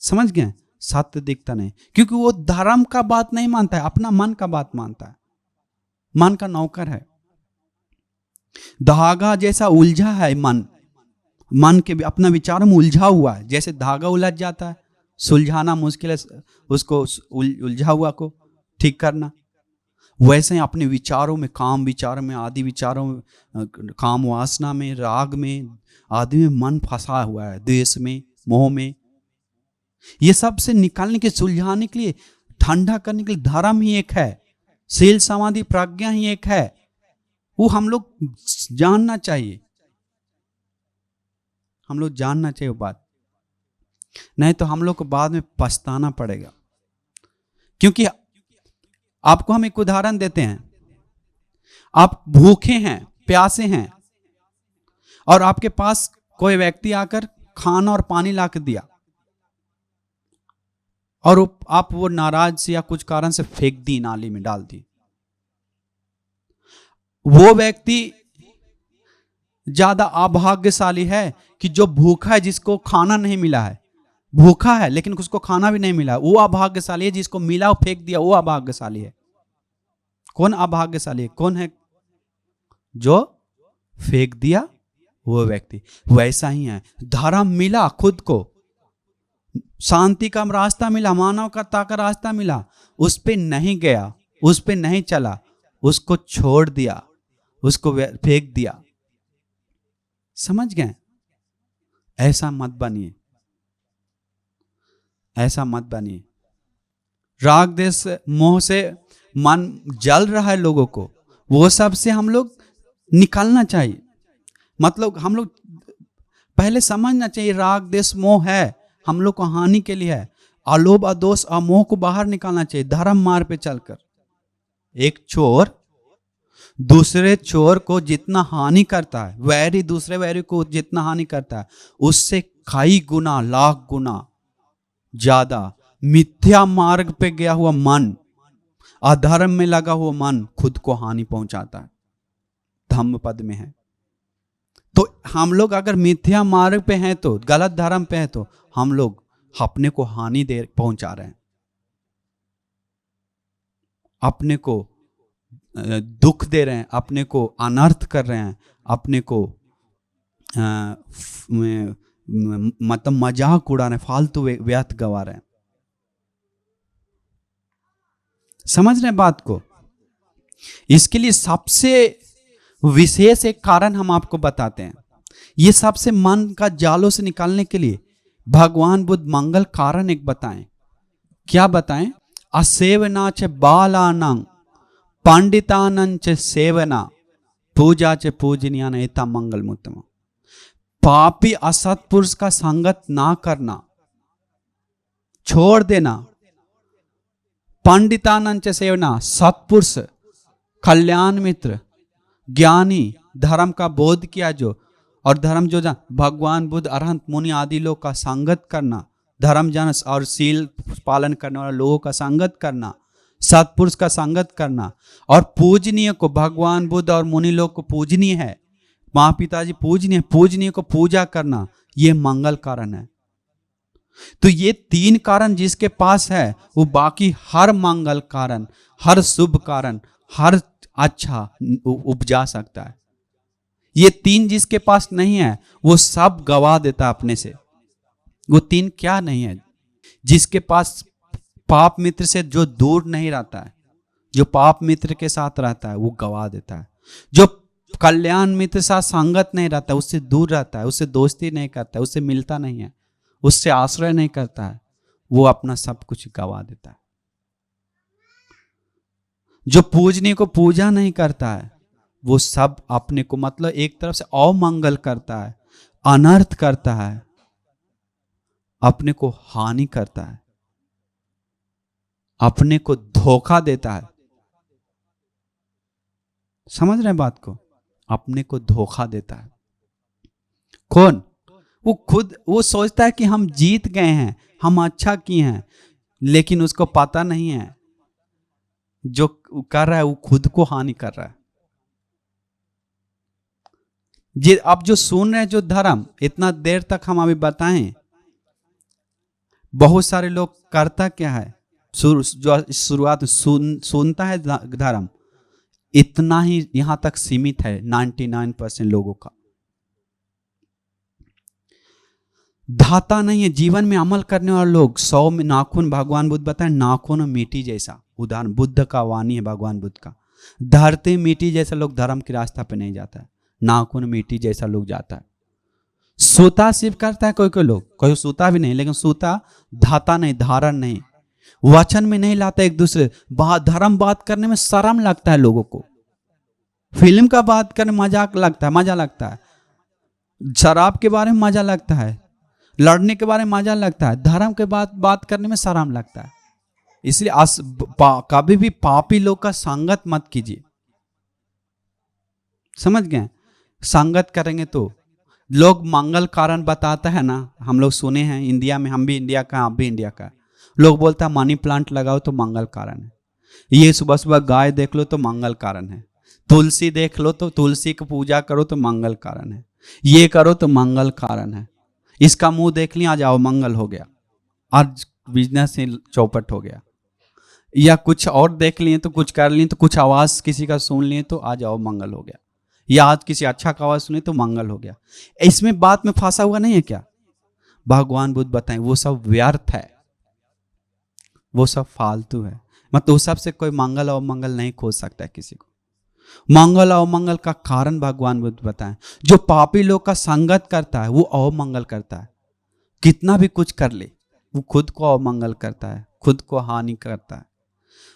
समझ गए? सत्य दिखता नहीं, क्योंकि वो धर्म का बात नहीं मानता है, अपना मन का बात मानता है। मन का नौकर है। धागा जैसा उलझा है मन के अपना विचारों में उलझा हुआ है। जैसे धागा उलझ जाता है, सुलझाना मुश्किल है उसको, उलझा हुआ को ठीक करना। वैसे ही अपने विचारों में, काम विचारों में, आदि विचारों में, काम वासना में, राग में, आदि में मन फंसा हुआ है, द्वेष में, मोह में। ये सब से निकालने के, सुलझाने के लिए, ठंडा करने के लिए धर्म ही एक है, शील समाधि प्रज्ञा ही एक है। वो हम लोग जानना चाहिए, हम लोग जानना चाहिए वो बात, नहीं तो हम लोग को बाद में पछताना पड़ेगा। क्योंकि आपको हम एक उदाहरण देते हैं, आप भूखे हैं, प्यासे हैं, और आपके पास कोई व्यक्ति आकर खाना और पानी ला के दिया, और आप वो नाराज से या कुछ कारण से फेंक दी, नाली में डाल दी। वो व्यक्ति ज्यादा अभाग्यशाली है कि जो भूखा है, जिसको खाना नहीं मिला है, भूखा है लेकिन उसको खाना भी नहीं मिला, वो अभाग्यशाली है। जिसको मिला वो फेंक दिया, वो अभाग्यशाली है। कौन अभाग्यशाली है? कौन है? जो फेंक दिया वो व्यक्ति। वैसा ही है, धर्म मिला, खुद को शांति का रास्ता मिला, मानवता का रास्ता मिला, उस पे नहीं गया, उस पे नहीं चला, उसको छोड़ दिया, उसको फेंक दिया। समझ गए? ऐसा मत बनिए, ऐसा मत बनिए। राग देश मोह से मन जल रहा है लोगों को, वो सब से हम लोग निकलना चाहिए। मतलब हम लोग पहले समझना चाहिए, राग देश मोह है हम लोग को हानि के लिए है। अलोभ अदोष अमोह को बाहर निकालना चाहिए, धर्म मार्ग पे चलकर। एक चोर दूसरे चोर को जितना हानि करता है, वैरी दूसरे वैरी को जितना हानि करता है, उससे कई गुना, लाख गुना ज्यादा मिथ्या मार्ग पे गया हुआ मन, अधर्म में लगा हुआ मन खुद को हानि पहुंचाता है। धम्म पद में है। तो हम लोग अगर मिथ्या मार्ग पे हैं, तो गलत धर्म पे हैं, तो हम लोग अपने को हानि पहुंचा रहे हैं, अपने को दुख दे रहे हैं, अपने को अनर्थ कर रहे हैं, अपने को मतलब मजाक उड़ा रहे हैं, फालतू व्यर्थ गवा रहे हैं। समझ रहे हैं बात को? इसके लिए सबसे विशेष एक कारण हम आपको बताते हैं। ये सबसे मन का जालों से निकालने के लिए भगवान बुद्ध मंगल कारण एक बताएं। क्या बताएं? असेवना च बालानां पंडितानंच सेवना पूजा च पूजनीया एता मंगल मुत्तम। पापी असत्पुरुष का संगत ना करना, छोड़ देना। पंडितानंच सेवना, सत्पुरुष, कल्याण मित्र, ज्ञानी, धर्म का बोध किया जो, और धर्म जो जान, भगवान बुद्ध, अरहंत, मुनि आदि लोग का संगत करना, धर्म जान और शील पालन करने वाले लोगों का संगत करना, सत्पुरुष का संगत करना, और पूजनीय को, भगवान बुद्ध और मुनि लोग को पूजनीय है, माँ पिताजी पूजनीय, पूजनीय को पूजा करना, ये मंगल कारण है। तो ये तीन कारण जिसके पास है, वो बाकी हर मंगल कारण, हर शुभ कारण, हर अच्छा उपजा सकता है। ये तीन जिसके पास नहीं है, वो सब गवा देता अपने से। वो तीन क्या नहीं है? जिसके पास पाप मित्र से जो दूर नहीं रहता है, जो पाप मित्र के साथ रहता है वो गवा देता है। जो कल्याण मित्र साथ संगत नहीं रहता है, उससे दूर रहता है, उससे दोस्ती नहीं करता है, उससे मिलता नहीं है, उससे आश्रय नहीं करता है, वो अपना सब कुछ गवा देता है। जो पूजनीय को पूजा नहीं करता है, वो सब अपने को मतलब एक तरफ से अमंगल करता है, अनर्थ करता है, अपने को हानि करता है, अपने को धोखा देता है। समझ रहे हैं बात को? अपने को धोखा देता है। कौन? वो खुद, वो सोचता है कि हम जीत गए हैं, हम अच्छा किए हैं, लेकिन उसको पता नहीं है जो कर रहा है वो खुद को हानि कर रहा है। जी अब जो सुन रहे हैं, जो धर्म इतना देर तक हम अभी बताएं, बहुत सारे लोग करता क्या है, जो शुरुआत सुनता है धर्म, इतना ही यहां तक सीमित है 99% लोगों का। धाता नहीं है जीवन में अमल करने वाले लोग। 100 में नाखून, भगवान बुद्ध बताए नाखून मिट्टी जैसा, उदाहरण बुद्ध का वाणी है, भगवान बुद्ध का। धरती मिट्टी जैसा लोग धर्म के रास्ता पे नहीं जाता है, नाखून मिट्टी जैसा लोग जाता है। सूता सिर्फ करता है कोई कोई लोग, कोई सूता भी नहीं, लेकिन सूता धाता नहीं, धारण नहीं, वचन में नहीं लाता एक दूसरे। धर्म बात करने में शर्म लगता है लोगों को, फिल्म का बात करने मजाक लगता है, मजा लगता है, शराब के बारे में मजा लगता है, लड़ने के बारे में मजा लगता है, धर्म के बात करने में शर्म लगता है। इसलिए कभी भी पापी लोग का संगत मत कीजिए। समझ गए? संगत करेंगे तो लोग मंगल कारण बताता है ना, हम लोग सुने हैं इंडिया में, हम भी इंडिया का, आप भी इंडिया का। लोग बोलता है मनी प्लांट लगाओ तो मंगल कारण है, ये सुबह सुबह गाय देख लो तो मंगल कारण है, तुलसी देख लो तो तुलसी की पूजा करो तो मंगल कारण है, ये करो तो मंगल कारण है, इसका मुंह देख लिया आज आओ मंगल हो गया, आज बिजनेस से चौपट हो गया, या कुछ और देख लिए तो कुछ कर लिए तो कुछ आवाज किसी का सुन लिए तो आज आओ मंगल हो गया, या आज किसी अच्छा का आवाज सुने तो मंगल हो गया। इसमें बात में फंसा हुआ नहीं है क्या? भगवान बुद्ध बताएं वो सब व्यर्थ है, वो सब फालतू है। मतलब उस सब से कोई मंगल और मंगल नहीं खोज सकता है किसी को। मंगल और मंगल का कारण भगवान बुद्ध बताएं, जो पापी लोग का संगत करता है वो अवमंगल करता है, कितना भी कुछ कर ले वो खुद को अवमंगल करता है, खुद को हानि करता है।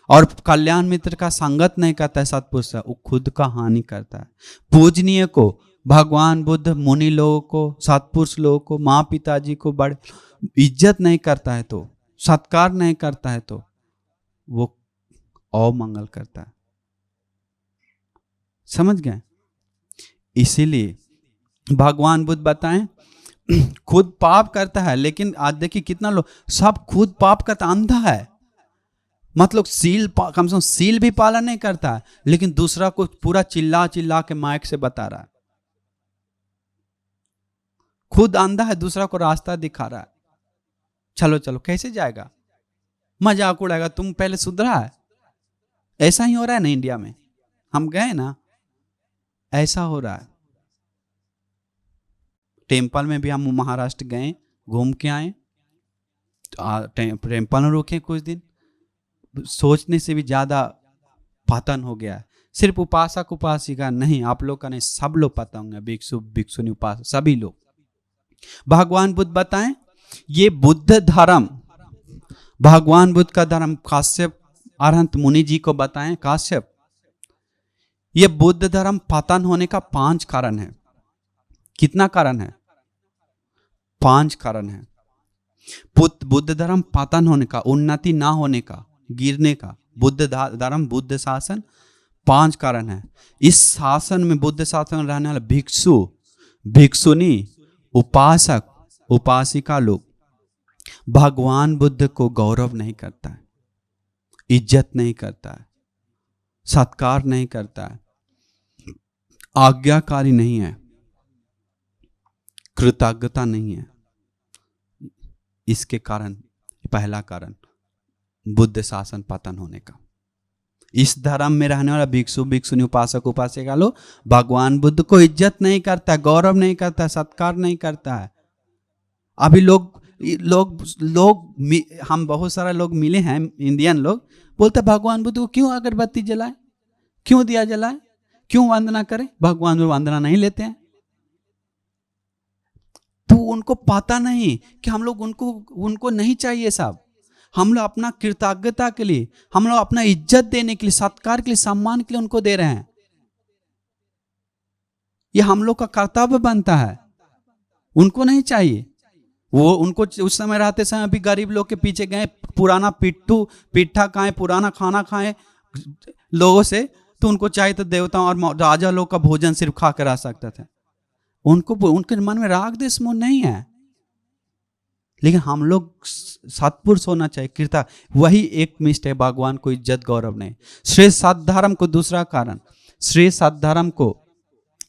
और कल्याण मित्र का संगत नहीं करता है सत्पुरुष, वो खुद का हानि करता है। पूजनीय को, भगवान बुद्ध मुनि लोगों को, सत्पुरुष लोगों को, माँ पिताजी को बड़े इज्जत नहीं करता है, तो सत्कार नहीं करता है, तो वो अवमंगल करता है। समझ गए? इसीलिए भगवान बुद्ध बताएं खुद पाप करता है, लेकिन आज देखिए कितना लोग सब खुद पाप करता, अंधा है, मतलब कम से कम सील भी पालन नहीं करता है, लेकिन दूसरा को पूरा चिल्ला चिल्ला के माइक से बता रहा है। खुद अंधा है, दूसरा को रास्ता दिखा रहा है, चलो चलो, कैसे जाएगा, मजाक उड़ाएगा, तुम पहले सुधरा है। ऐसा ही हो रहा है ना इंडिया में, हम गए ना, ऐसा हो रहा है। टेम्पल में भी हम महाराष्ट्र गए, घूम के आए, टेम्पल में रुके कुछ दिन, सोचने से भी ज्यादा पतन हो गया है। सिर्फ उपासक उपासिका नहीं, आप लोग का नहीं, सब लोग पता होंगे, भिक्षु भिक्षुनी उपासक सभी लोग। भगवान बुद्ध बताएं ये बुद्ध धर्म, भगवान बुद्ध का धर्म काश्यप अरहंत मुनि जी को बताएं, काश्यप ये बुद्ध धर्म पतन होने का 5 कारण है। कितना कारण है? 5 कारण है। बुद्ध धर्म पतन होने का, उन्नति ना होने का, गिरने का, बुद्ध धर्म, बुद्ध शासन, 5 कारण है। इस शासन में, बुद्ध शासन में रहने वाला भिक्षु भिक्षुनी, उपासक उपासिका लोग भगवान बुद्ध को गौरव नहीं करता है, इज्जत नहीं करता है, सत्कार नहीं करता है, आज्ञाकारी नहीं है, कृतज्ञता नहीं है। इसके कारण पहला कारण बुद्ध शासन पतन होने का। इस धर्म में रहने वाला भिक्षु भिक्षुनी उपासक उपासिका लोग भगवान बुद्ध को इज्जत नहीं करता, गौरव नहीं करता, सत्कार नहीं करता है। अभी लोग हम बहुत सारा लोग मिले हैं, इंडियन लोग बोलते भगवान बुद्ध को क्यों अगरबत्ती जलाए, क्यों दिया जलाए, क्यों वंदना करें। भगवान बुद्ध वंदना नहीं लेते हैं। तो उनको पता नहीं कि हम लोग उनको नहीं चाहिए साहब। हम लोग अपना कृतज्ञता के लिए, हम लोग अपना इज्जत देने के लिए, सत्कार के लिए, सम्मान के लिए उनको दे रहे हैं। ये हम लोग का कर्तव्य बनता है। उनको नहीं चाहिए। वो उनको उस समय रहते समय अभी गरीब लोग के पीछे गए, पुराना पिट्ठा खाएं, पुराना खाना खाएं लोगों से, तो उनको चाहिए तो देवताओं और राजा लोग का भोजन सिर्फ खा कर रह सकते थे। उनके मन में राग द्वेष मोह नहीं है। लेकिन हम लोग सत्पुरुष होना चाहिए, कृता, वही एक मिस्ट है, भगवान को इज्जत गौरव नहीं। श्रेष्ठ सद्धर्म को, दूसरा कारण, श्रेष्ठ सद्धर्म को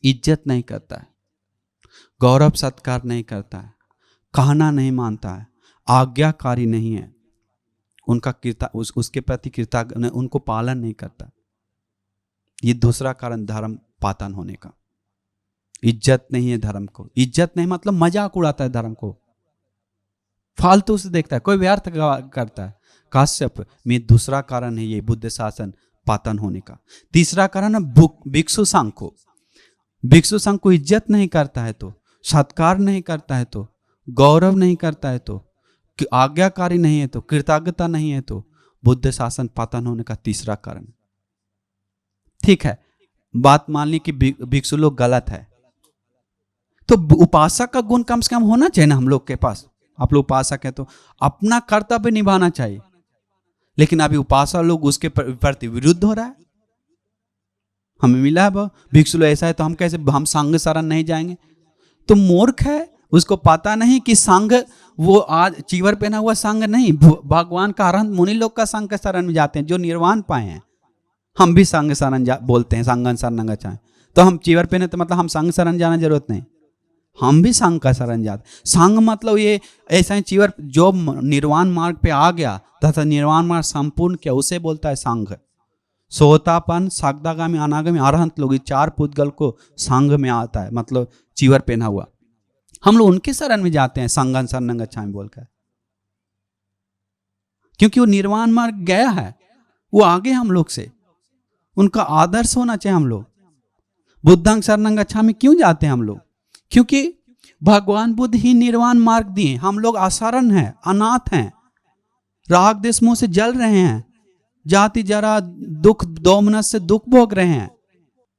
इज्जत नहीं करता है, गौरव सत्कार नहीं करता है, कहना नहीं मानता है, आज्ञाकारी नहीं है, उनका उसके प्रति कृतज्ञ, उनको पालन नहीं करता। ये दूसरा कारण धर्म पातन होने का। इज्जत नहीं है धर्म को। इज्जत नहीं मतलब मजाक उड़ाता है धर्म को, फालतू से देखता है, कोई व्यर्थ करता है। काश्यप में दूसरा कारण है ये बुद्ध शासन पातन होने का। तीसरा कारण है भिक्षु संघ को। भिक्षु संघ को इज्जत नहीं करता है, तो सत्कार नहीं करता है, तो गौरव नहीं करता है, तो आज्ञाकारी नहीं है, तो कृतज्ञता नहीं है, तो बुद्ध शासन पतन होने का तीसरा कारण। ठीक है, बात मान ली कि भिक्षु लोग गलत है, तो उपासक का गुण कम से कम होना चाहिए ना हम लोग के पास। आप लोग उपासक है तो अपना कर्तव्य निभाना चाहिए। लेकिन अभी उपासक लोग उसके प्रति विरुद्ध हो रहा है। हमें मिला है भिक्षु लोग ऐसा है तो हम कैसे, हम संघ शरण नहीं जाएंगे। तो मूर्ख है, उसको पता नहीं कि संघ, वो आज चीवर पहना हुआ संघ नहीं, भगवान का अरहंत मुनि लोग का संघ शरण में जाते हैं जो निर्वाण पाए हैं। हम भी संघ शरण बोलते हैं, संगन शरण गच्छामि। तो हम चीवर पहने तो मतलब हम संघ शरण जाना जरूरत नहीं, हम भी संघ का शरण जाते। संघ मतलब ये ऐसा ही चीवर जो निर्वाण मार्ग पे आ गया तथा निर्वाण मार्ग संपूर्ण किया, उसे बोलता है संघ। सोतापन, सागदागामी, अनागामी, अरहंत लोग, चार पुद्गल को संघ में आता है, मतलब चीवर पहना हुआ। हम लोग उनके शरण में जाते हैं संगन शरण गच्छामि बोलकर, क्योंकि वो निर्वाण मार्ग गया है, वो आगे हम लोग से, उनका आदर्श होना चाहिए। हम लोग बुद्धं शरणं गच्छामि क्यों जाते हैं हम लोग? क्योंकि भगवान बुद्ध ही निर्वाण मार्ग दिए। हम लोग अशरण हैं, अनाथ हैं, राग देश मोह से जल रहे हैं, जाति जरा दुख दोमनस से दुख भोग रहे हैं।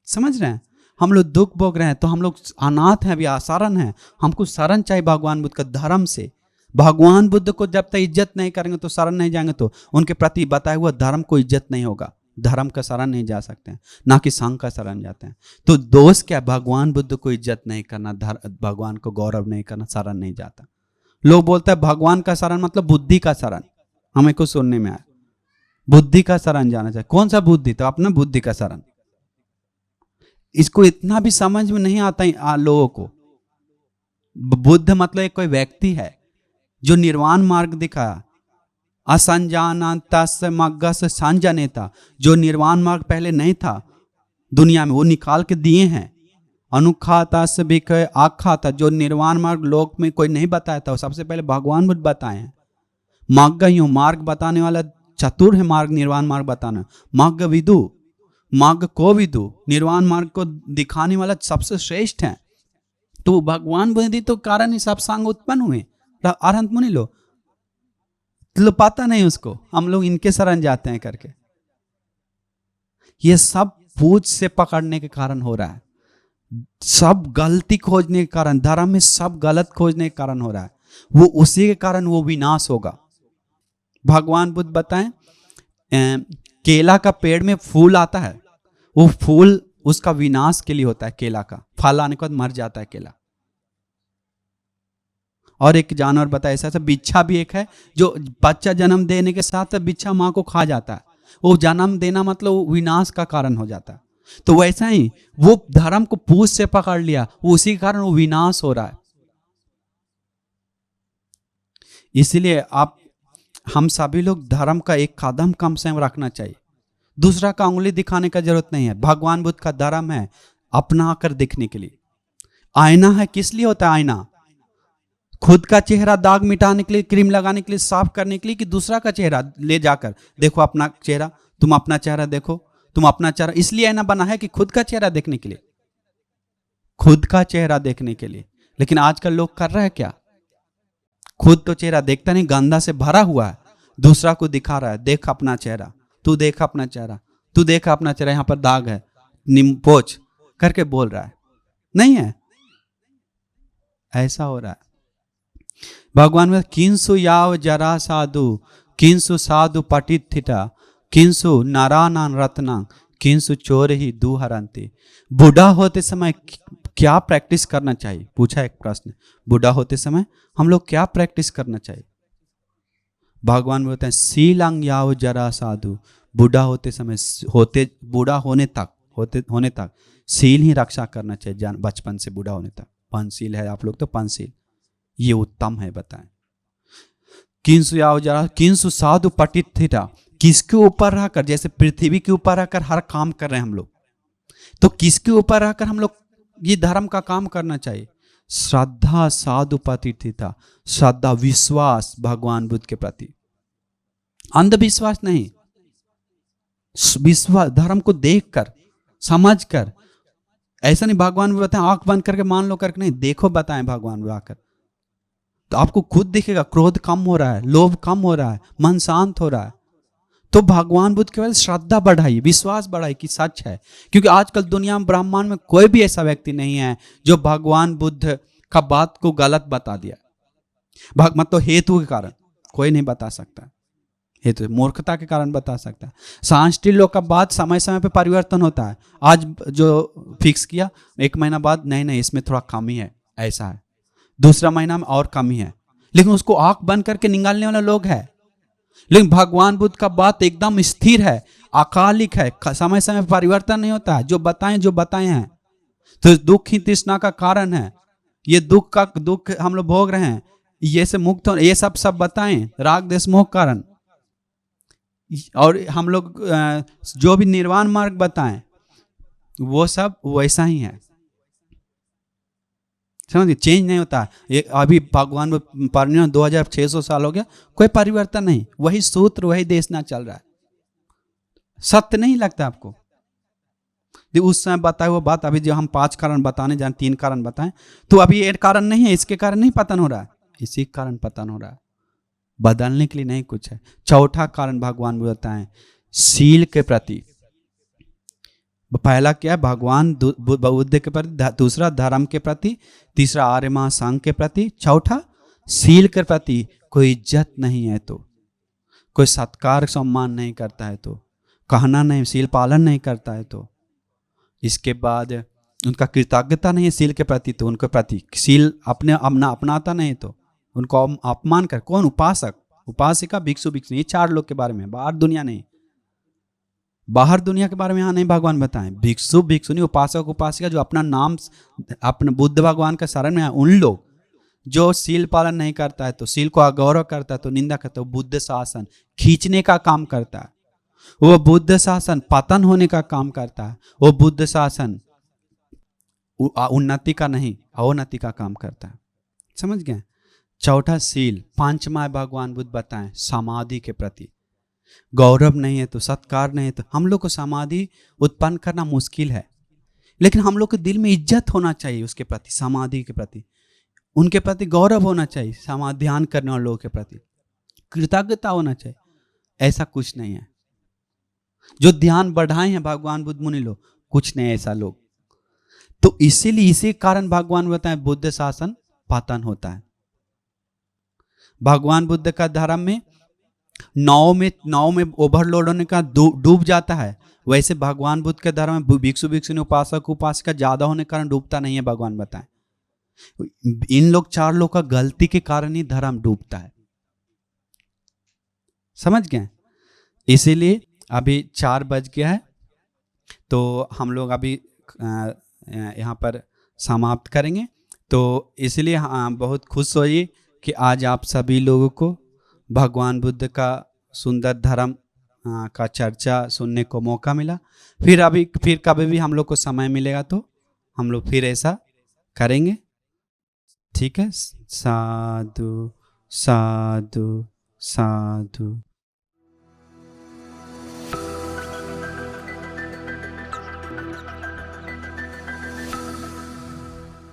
समझ रहे हैं? हम लोग दुख भोग रहे हैं, तो हम लोग अनाथ हैं, अभी अशरण हैं। हमको शरण चाहिए भगवान बुद्ध का धर्म से। भगवान बुद्ध को जब तक इज्जत नहीं करेंगे तो शरण नहीं जाएंगे, तो उनके प्रति बताया हुआ धर्म को इज्जत नहीं होगा। धर्म का शरण नहीं जा सकते हैं, ना कि संघ का शरण जाते हैं। तो दोष क्या? भगवान बुद्ध को इज्जत नहीं करना, भगवान को गौरव नहीं करना, शरण नहीं जाता। लोग बोलते हैं भगवान का शरण मतलब बुद्धि का शरण। हमें कुछ सुनने में आया, बुद्धि का शरण जाना चाहिए। कौन सा बुद्धि? तो अपना बुद्धि का शरण। इसको इतना भी समझ में नहीं आता लोगों को। बुद्ध मतलब एक कोई व्यक्ति है जो निर्वाण मार्ग दिखाया। असंजानन्तस्य मग्गस्य संजनेता, जो निर्वाण मार्ग पहले नहीं था दुनिया में, वो निकाल के दिए हैं। अनुखातस्य विषय आख्याता, जो निर्वाण मार्ग लोक में कोई नहीं बताया था, वो सबसे पहले भगवान बुद्ध बताए हैं। मग्गयो, मार्ग बताने वाला चतुर है, मार्ग निर्वाण मार्ग बताना। मग्ग विदु, मार्ग को विदु, निर्वाण मार्ग को दिखाने वाला सबसे श्रेष्ठ है। तो भगवान बुद्ध तो कारण ही सब संघ उत्पन्न हुए, अरहंत मुनि लोग। तो पता नहीं उसको, हम लोग इनके शरण जाते हैं करके। ये सब पूछ से पकड़ने के कारण हो रहा है, सब गलती खोजने के कारण, धर्म में सब गलत खोजने के कारण हो रहा है। वो उसी के कारण वो विनाश होगा। भगवान बुद्ध बताएं, केला का पेड़ में फूल आता है, वो फूल उसका विनाश के लिए होता है। केला का फल आने के बाद मर जाता है केला। और एक जानवर बताया ऐसा, बिच्छा भी एक है जो बच्चा जन्म देने के साथ बिच्छा माँ को खा जाता है। वो जन्म देना मतलब विनाश का कारण हो जाता है। तो वैसा ही वो धर्म को पूछ से पकड़ लिया, वो उसी कारण वो विनाश हो रहा है। इसलिए हम सभी लोग धर्म का एक कदम कम से कम रखना चाहिए। दूसरा का उंगली दिखाने का जरूरत नहीं है। भगवान बुद्ध का धर्म है अपना कर दिखने के लिए। आईना है, किस लिए होता है आईना? खुद का चेहरा दाग मिटाने के लिए, क्रीम लगाने के लिए, साफ करने के लिए, कि दूसरा का चेहरा ले जाकर देखो अपना चेहरा, तुम अपना चेहरा देखो, तुम अपना चेहरा, इसलिए आईना बना है कि खुद का चेहरा देखने के लिए, खुद का चेहरा देखने के लिए। लेकिन आजकल लोग कर रहे हैं क्या? खुद तो चेहरा देखता नहीं, गंदा से भरा हुआ है, दूसरा को दिखा रहा है, देख अपना चेहरा, तू देख अपना चेहरा, तू देख अपना चेहरा, यहां पर दाग है, पोछ करके बोल रहा है। नहीं है, ऐसा हो रहा है। भगवान में किंसु याव जरा साधु, किंसु साधु पटिथिटा, किंसु नारायण रत्ना, किंसु चोर ही दुहरंती। बूढ़ा होते समय क्या प्रैक्टिस करना चाहिए? पूछा एक प्रश्न। बूढ़ा होते समय हम लोग क्या प्रैक्टिस करना चाहिए? भगवान बोलते हैं सीलंग याव जरा साधु, बूढ़ा होते समय, बूढ़ा होने तक सील ही रक्षा करना चाहिए। बचपन से बूढ़ा होने तक पंचशील है आप लोग तो, पंचशील ये उत्तम है, बताएं। किंसु याव जरा, किंसु साधु पटिथिटा, किसके ऊपर रहकर, जैसे पृथ्वी के ऊपर रहकर हर काम कर रहे हैं हम लोग, तो किसके ऊपर रहकर हम लोग ये धर्म का काम करना चाहिए? श्रद्धा साधु पतिथिता, श्रद्धा विश्वास भगवान बुद्ध के प्रति, अंधविश्वास नहीं, विश्वास, धर्म को देखकर समझकर। ऐसा नहीं भगवान भी बताएं आंख बंद करके मान लो करके, नहीं, देखो बताएं भगवान भी आकर, तो आपको खुद दिखेगा क्रोध कम हो रहा है, लोभ कम हो रहा है, मन शांत हो रहा है। तो भगवान बुद्ध के बाद श्रद्धा बढ़ाइए, विश्वास बढ़ाइए कि सच है। क्योंकि आजकल दुनिया में, ब्रह्मांड में कोई भी ऐसा व्यक्ति नहीं है जो भगवान बुद्ध का बात को गलत बता दिया, मतलब हेतु के कारण कोई नहीं बता सकता, हेतु मूर्खता के कारण बता सकता है। सांस्कृतिक लोग का बात समय समय पे परिवर्तन होता है। आज जो फिक्स किया, एक महीना बाद नहीं इसमें थोड़ा कमी है, ऐसा है, दूसरा महीना में और कमी है, लेकिन उसको आंख बंद करके निकालने वाला लोग है। लेकिन भगवान बुद्ध का बात एकदम स्थिर है, अकालिक है, समय समय परिवर्तन नहीं होता है। जो बताए हैं, तो दुख ही तृष्णा का कारण है, ये दुख हम लोग भोग रहे हैं, ये से मुक्त हो, ये सब बताएं, राग देश मोह कारण। और हम लोग जो भी निर्वाण मार्ग बताएं, वो सब वैसा ही है, समझिए, चेंज नहीं होता। ये अभी भगवान परिनिर्वाण 2600 साल हो गया, कोई परिवर्तन नहीं, वही सूत्र वही देशना चल रहा है। सत्य नहीं लगता आपको? उस समय बताए वो बात, अभी जो हम 5 कारण बताने जाए, 3 कारण बताएं, तो अभी एक कारण नहीं है, इसके कारण नहीं पतन हो रहा है, इसी कारण पतन हो रहा है, बदलने के लिए नहीं कुछ है। चौथा कारण भगवान बताएं शील के प्रति। पहला क्या है? भगवान बुद्ध के प्रति, दूसरा धर्म के प्रति, तीसरा आर्य महासंघ के प्रति, चौथा शील के प्रति। कोई इज्जत नहीं है तो, कोई सत्कार सम्मान नहीं करता है तो, कहना नहीं, शील पालन नहीं करता है तो, इसके बाद उनका कृतज्ञता नहीं है शील के प्रति, तो उनके प्रति शील अपनाता नहीं तो उनको अपमान कर। कौन? उपासक, उपासिका, भिक्षु भिक्षु, ये 4 लोग के बारे में, बाहर दुनिया नहीं, बाहर दुनिया के बारे में यहाँ नहीं भगवान बताएं। भिक्षु भिक्षुनी, उपासक उपासिका, जो अपना नाम अपने बुद्ध भगवान का शरण में है, उन लोग जो शील पालन नहीं करता है तो, शील को अगौरव करता है तो, निंदा करता है, वो बुद्ध शासन खींचने का काम करता है, वो बुद्ध शासन पतन होने का काम करता है, वो बुद्ध शासन उन्नति का नहीं अवनति का काम करता है। समझ गए? चौथा शील। 5वां भगवान बुद्ध बताएं समाधि के प्रति। गौरव नहीं है तो, सत्कार नहीं है तो, हम लोग को समाधि उत्पन्न करना मुश्किल है, लेकिन हम लोग के दिल में इज्जत होना चाहिए उसके प्रति, समाधि के प्रति, उनके प्रति गौरव होना चाहिए, समाधि ध्यान करने वाले लोगों के प्रति कृतज्ञता होना चाहिए। ऐसा कुछ नहीं है। जो ध्यान बढ़ाए हैं भगवान बुद्ध मुनि लोग, कुछ नहीं ऐसा लोग। तो इसीलिए इसी कारण भगवान बताएं बुद्ध शासन पतन होता है। भगवान बुद्ध का धर्म में नाव में ओवरलोड होने का डूब जाता है, वैसे भगवान बुद्ध के धर्म में भिक्षु भिक्षुनी उपासक उपासिका ज्यादा होने के कारण डूबता नहीं है। भगवान बताएं इन लोग 4 लोग का गलती के कारण ही धर्म डूबता है। समझ गए? इसीलिए अभी 4 बज गया है, तो हम लोग अभी यहाँ पर समाप्त करेंगे। तो इसलिए बहुत खुश होइए कि आज आप सभी लोगों को भगवान बुद्ध का सुंदर धर्म का चर्चा सुनने को मौका मिला। फिर कभी भी हम लोग को समय मिलेगा तो हम लोग फिर ऐसा करेंगे। ठीक है, साधु साधु साधु।